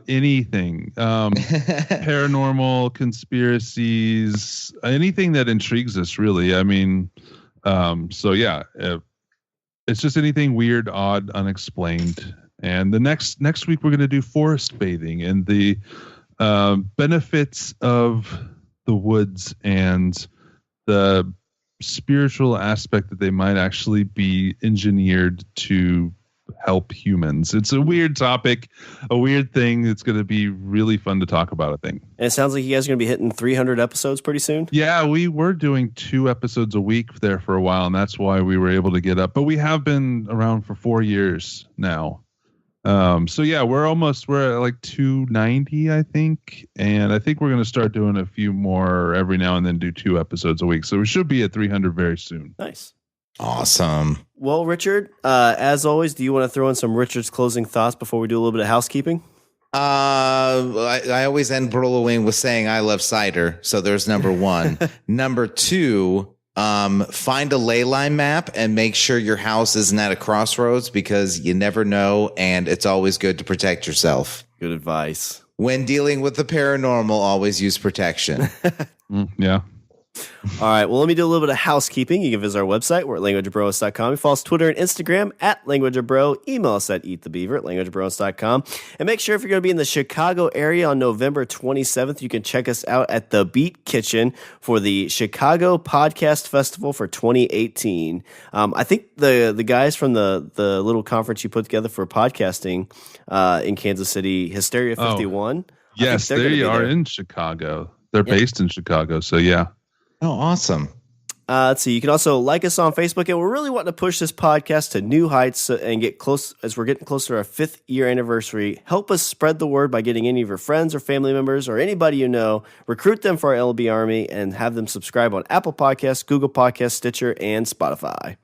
anything, paranormal, conspiracies, anything that intrigues us, really. I mean, so yeah, it's just anything weird, odd, unexplained. And the next week we're going to do forest bathing and the benefits of the woods and the spiritual aspect that they might actually be engineered to help humans. It's a weird topic, a weird thing. It's going to be really fun to talk about, I think. And it sounds like you guys are going to be hitting 300 episodes pretty soon. Yeah, we were doing 2 episodes a week there for a while, and that's why we were able to get up. But we have been around for 4 years now. So yeah, we're at like 290, I think. And I think we're going to start doing a few more every now and then, do 2 episodes a week. So we should be at 300 very soon. Nice. Awesome. Well, Richard, as always, do you want to throw in some Richard's closing thoughts before we do a little bit of housekeeping? I always end Brolloween with saying I love cider. So there's number 1. Number 2, find a ley line map and make sure your house isn't at a crossroads, because you never know, and it's always good to protect yourself. Good advice. When dealing with the paranormal, always use protection. Yeah. All right. Well, let me do a little bit of housekeeping. You can visit our website. We're at languageofbromance.com. You follow us Twitter and Instagram at languageofbro. Email us at eatthebeaver at languageofbromance.com. And make sure if you're going to be in the Chicago area on November 27th, you can check us out at the Beat Kitchen for the Chicago Podcast Festival for 2018. I think the guys from the little conference you put together for podcasting in Kansas City, Hysteria 51. Yes, they are in Chicago. They're based in Chicago. So yeah. Oh, awesome. Let's see. You can also like us on Facebook, and we're really wanting to push this podcast to new heights and get close as we're getting closer to our 5th year anniversary. Help us spread the word by getting any of your friends or family members or anybody you know, recruit them for our LB Army, and have them subscribe on Apple Podcasts, Google Podcasts, Stitcher, and Spotify.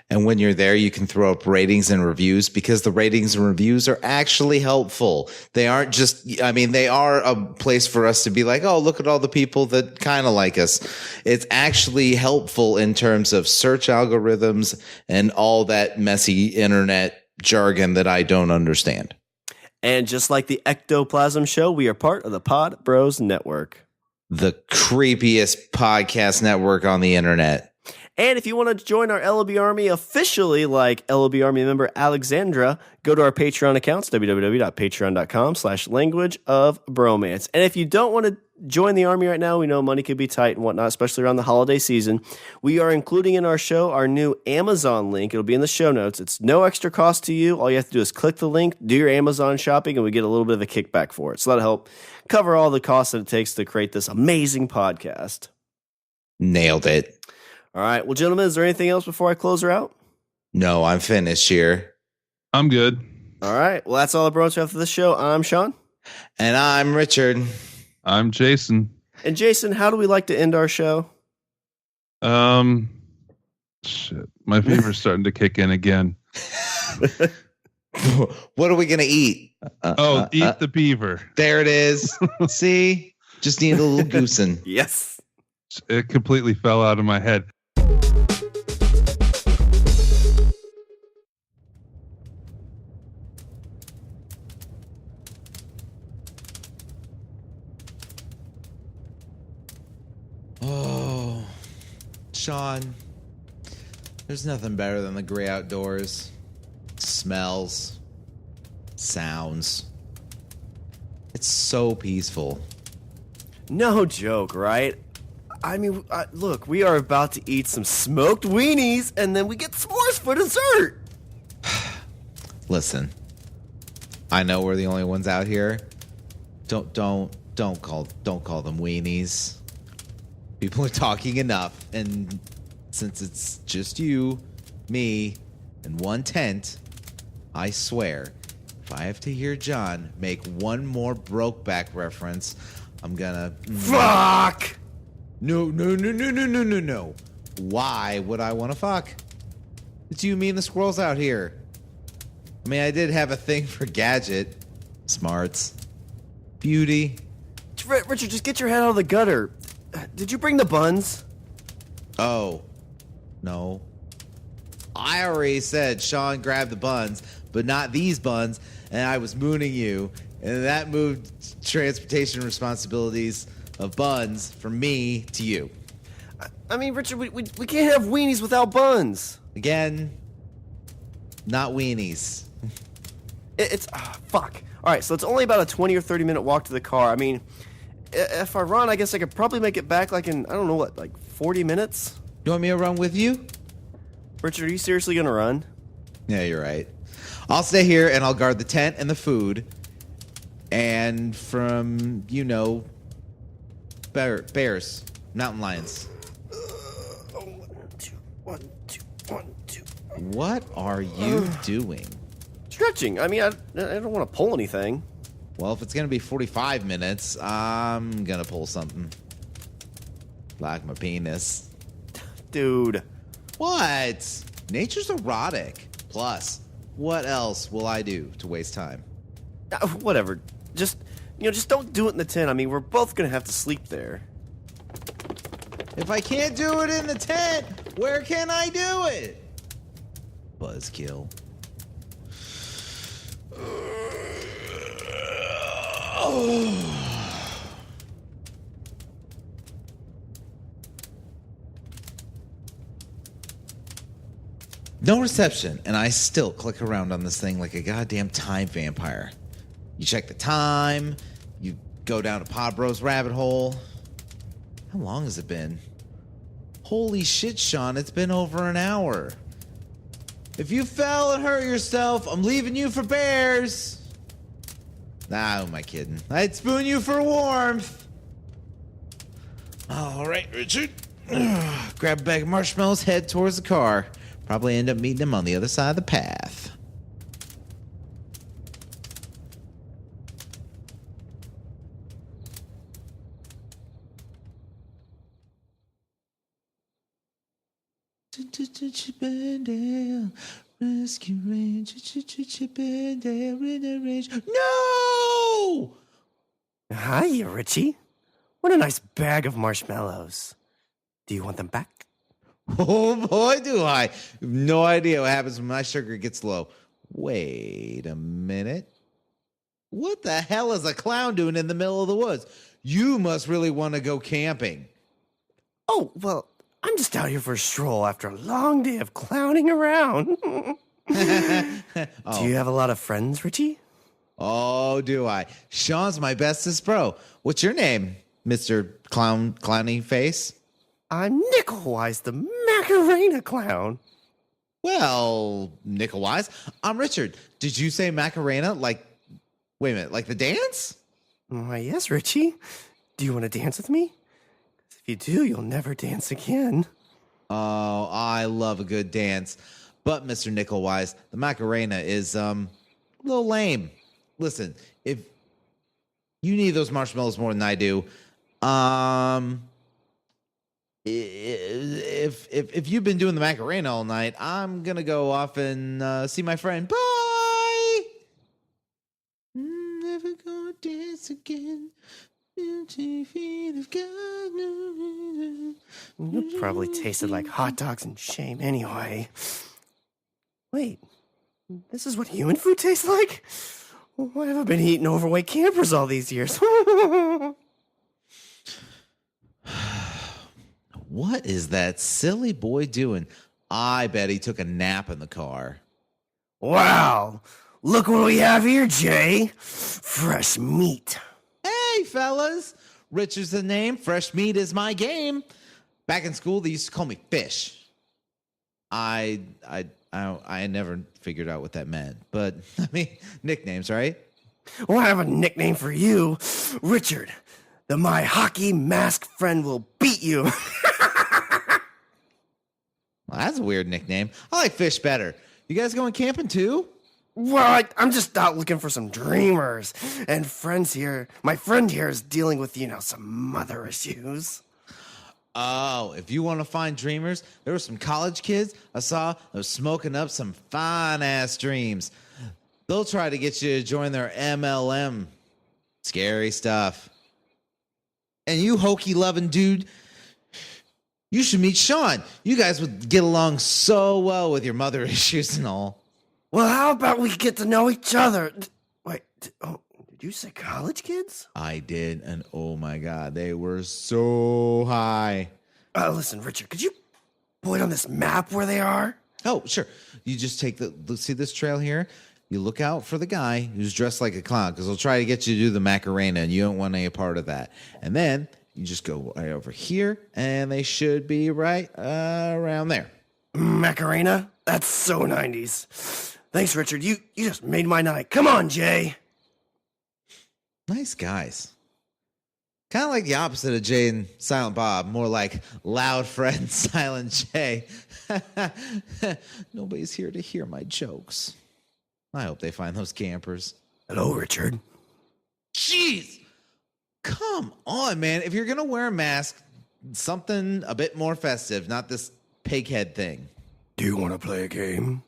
And when you're there, you can throw up ratings and reviews, because the ratings and reviews are actually helpful. They aren't just, they are a place for us to be like, oh, look at all the people that kind of like us. It's actually helpful in terms of search algorithms and all that messy internet jargon that I don't understand. And just like the Ectoplasm Show, we are part of the Pod Bros Network, the creepiest podcast network on the internet. And if you want to join our LOB Army officially, like LOB Army member Alexandra, go to our Patreon accounts, www.patreon.com/languageofbromance. And if you don't want to join the Army right now, we know money could be tight and whatnot, especially around the holiday season. We are including in our show our new Amazon link. It'll be in the show notes. It's no extra cost to you. All you have to do is click the link, do your Amazon shopping, and we get a little bit of a kickback for it. So that'll help cover all the costs that it takes to create this amazing podcast. Nailed it. All right. Well, gentlemen, is there anything else before I close her out? No, I'm finished here. I'm good. All right. Well, that's all the bros have for this show. I'm Shawn. And I'm Richard. I'm Jason. And Jason, how do we like to end our show? Shit. My fever's starting to kick in again. What are we going to eat? Eat the beaver. There it is. See? Just need a little goosing. Yes. It completely fell out of my head. Oh, Shawn, there's nothing better than the gray outdoors. Smells, sounds. It's so peaceful. No joke, right? I mean, look, we are about to eat some smoked weenies, and then we get s'mores for dessert. Listen, I know we're the only ones out here. Don't call them weenies. People are talking enough, and since it's just you, me, and one tent, I swear, if I have to hear John make one more Brokeback reference, I'm gonna... Fuck! No. Why would I want to fuck? It's you, me, and the squirrels out here. I mean, I did have a thing for Gadget, smarts, beauty. Richard, just get your head out of the gutter. Did you bring the buns? Oh, no. I already said Shawn grabbed the buns, but not these buns, and I was mooning you, and that moved transportation responsibilities of buns from me to you. I mean, Richard, we can't have weenies without buns. Again, not weenies. It's fuck. All right, so it's only about a 20 or 30 minute walk to the car. I mean, if I run, I guess I could probably make it back like in, I don't know what, like 40 minutes? You want me to run with you? Richard, are you seriously gonna run? Yeah, you're right. I'll stay here and I'll guard the tent and the food. And from, bears, mountain lions. One, two. What are you doing? Stretching. I mean, I don't want to pull anything. Well, if it's going to be 45 minutes, I'm going to pull something. Like my penis. Dude. What? Nature's erotic. Plus, what else will I do to waste time? Whatever. Just don't do it in the tent. I mean, we're both going to have to sleep there. If I can't do it in the tent, where can I do it? Buzzkill. No reception, and I still click around on this thing like a goddamn time vampire. You check the time, you go down to Pod Bro's rabbit hole. How long has it been? Holy shit, Shawn, it's been over an hour. If you fell and hurt yourself, I'm leaving you for bears. Nah, who am I kidding? I'd spoon you for warmth. All right, Richard. Grab a bag of marshmallows, head towards the car. Probably end up meeting him on the other side of the path. Rescue range, no! Hi, Richie. What a nice bag of marshmallows. Do you want them back? Oh boy, do I. No idea what happens when my sugar gets low. Wait a minute. What the hell is a clown doing in the middle of the woods? You must really want to go camping. Oh, well, I'm just out here for a stroll after a long day of clowning around. Do you have a lot of friends, Richie? Oh, do I? Shawn's my bestest bro. What's your name, Mr. Clowny Face? I'm Nickel-Wise, the Macarena Clown. Well, Nickel-Wise, I'm Richard. Did you say Macarena? Wait a minute, like the dance? Why, yes, Richie. Do you want to dance with me? If you do, you'll never dance again. Oh, I love a good dance. But, Mr. Nickelwise, the Macarena is a little lame. Listen, if you need those marshmallows more than I do, if you've been doing the Macarena all night, I'm going to go off and see my friend. Bye! Never gonna dance again. You probably tasted like hot dogs and shame anyway. Wait, this is what human food tastes like? Why have I been eating overweight campers all these years? What is that silly boy doing? I bet he took a nap in the car. Wow, look what we have here, Jay. Fresh meat. Hey, fellas. Rich is the name. Fresh meat is my game. Back in school, they used to call me Fish. I never figured out what that meant. But, I mean, nicknames, right? Well, I have a nickname for you. Richard. The my hockey mask friend will beat you. Well, that's a weird nickname. I like Fish better. You guys going camping too? Well, I'm just out looking for some dreamers and friends here. My friend here is dealing with, some mother issues. Oh, if you want to find dreamers, there were some college kids I saw that was smoking up some fine-ass dreams. They'll try to get you to join their MLM. Scary stuff. And you hokey-loving dude, you should meet Shawn. You guys would get along so well with your mother issues and all. Well, how about we get to know each other? Wait, did you say college kids? I did, and oh my God, they were so high. Listen, Richard, could you point on this map where they are? Oh, sure. You just take see this trail here? You look out for the guy who's dressed like a clown, because he'll try to get you to do the Macarena, and you don't want any part of that. And then you just go right over here, and they should be right around there. Macarena? That's so 90s. Thanks, Richard. You just made my night. Come on, Jay. Nice guys. Kind of like the opposite of Jay and Silent Bob. More like loud friend Silent Jay. Nobody's here to hear my jokes. I hope they find those campers. Hello, Richard. Jeez! Come on, man. If you're going to wear a mask, something a bit more festive, not this pig head thing. Do you want to play a game?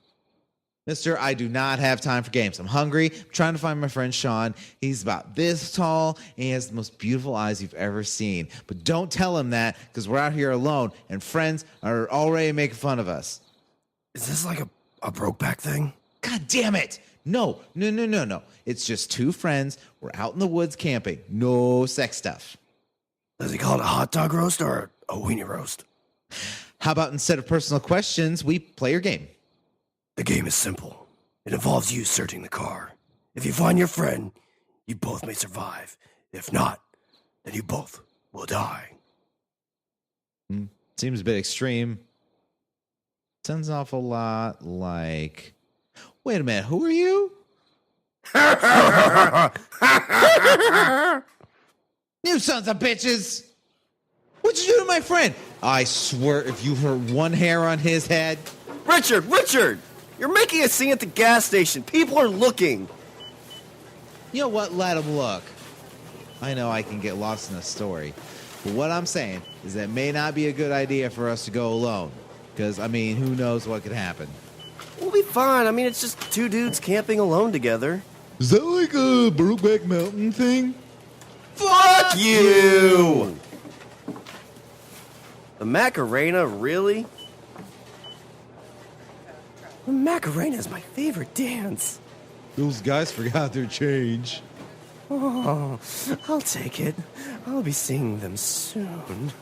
Mister, I do not have time for games. I'm hungry. I'm trying to find my friend Shawn. He's about this tall, and he has the most beautiful eyes you've ever seen. But don't tell him that, because we're out here alone, and friends are already making fun of us. Is this like a Brokeback thing? God damn it! No. It's just two friends. We're out in the woods camping. No sex stuff. Does he call it a hot dog roast or a weenie roast? How about instead of personal questions, we play your game? The game is simple. It involves you searching the car. If you find your friend, you both may survive. If not, then you both will die. Seems a bit extreme. Sounds an awful lot like... Wait a minute, who are you? You sons of bitches! What'd you do to my friend? I swear if you hurt one hair on his head... Richard! You're making a scene at the gas station. People are looking. You know what? Let them look. I know I can get lost in a story. But what I'm saying is that it may not be a good idea for us to go alone. Because, who knows what could happen. We'll be fine. It's just two dudes camping alone together. Is that like a Brokeback Mountain thing? Fuck you! The Macarena, really? The Macarena is my favorite dance. Those guys forgot their change. Oh, I'll take it. I'll be seeing them soon.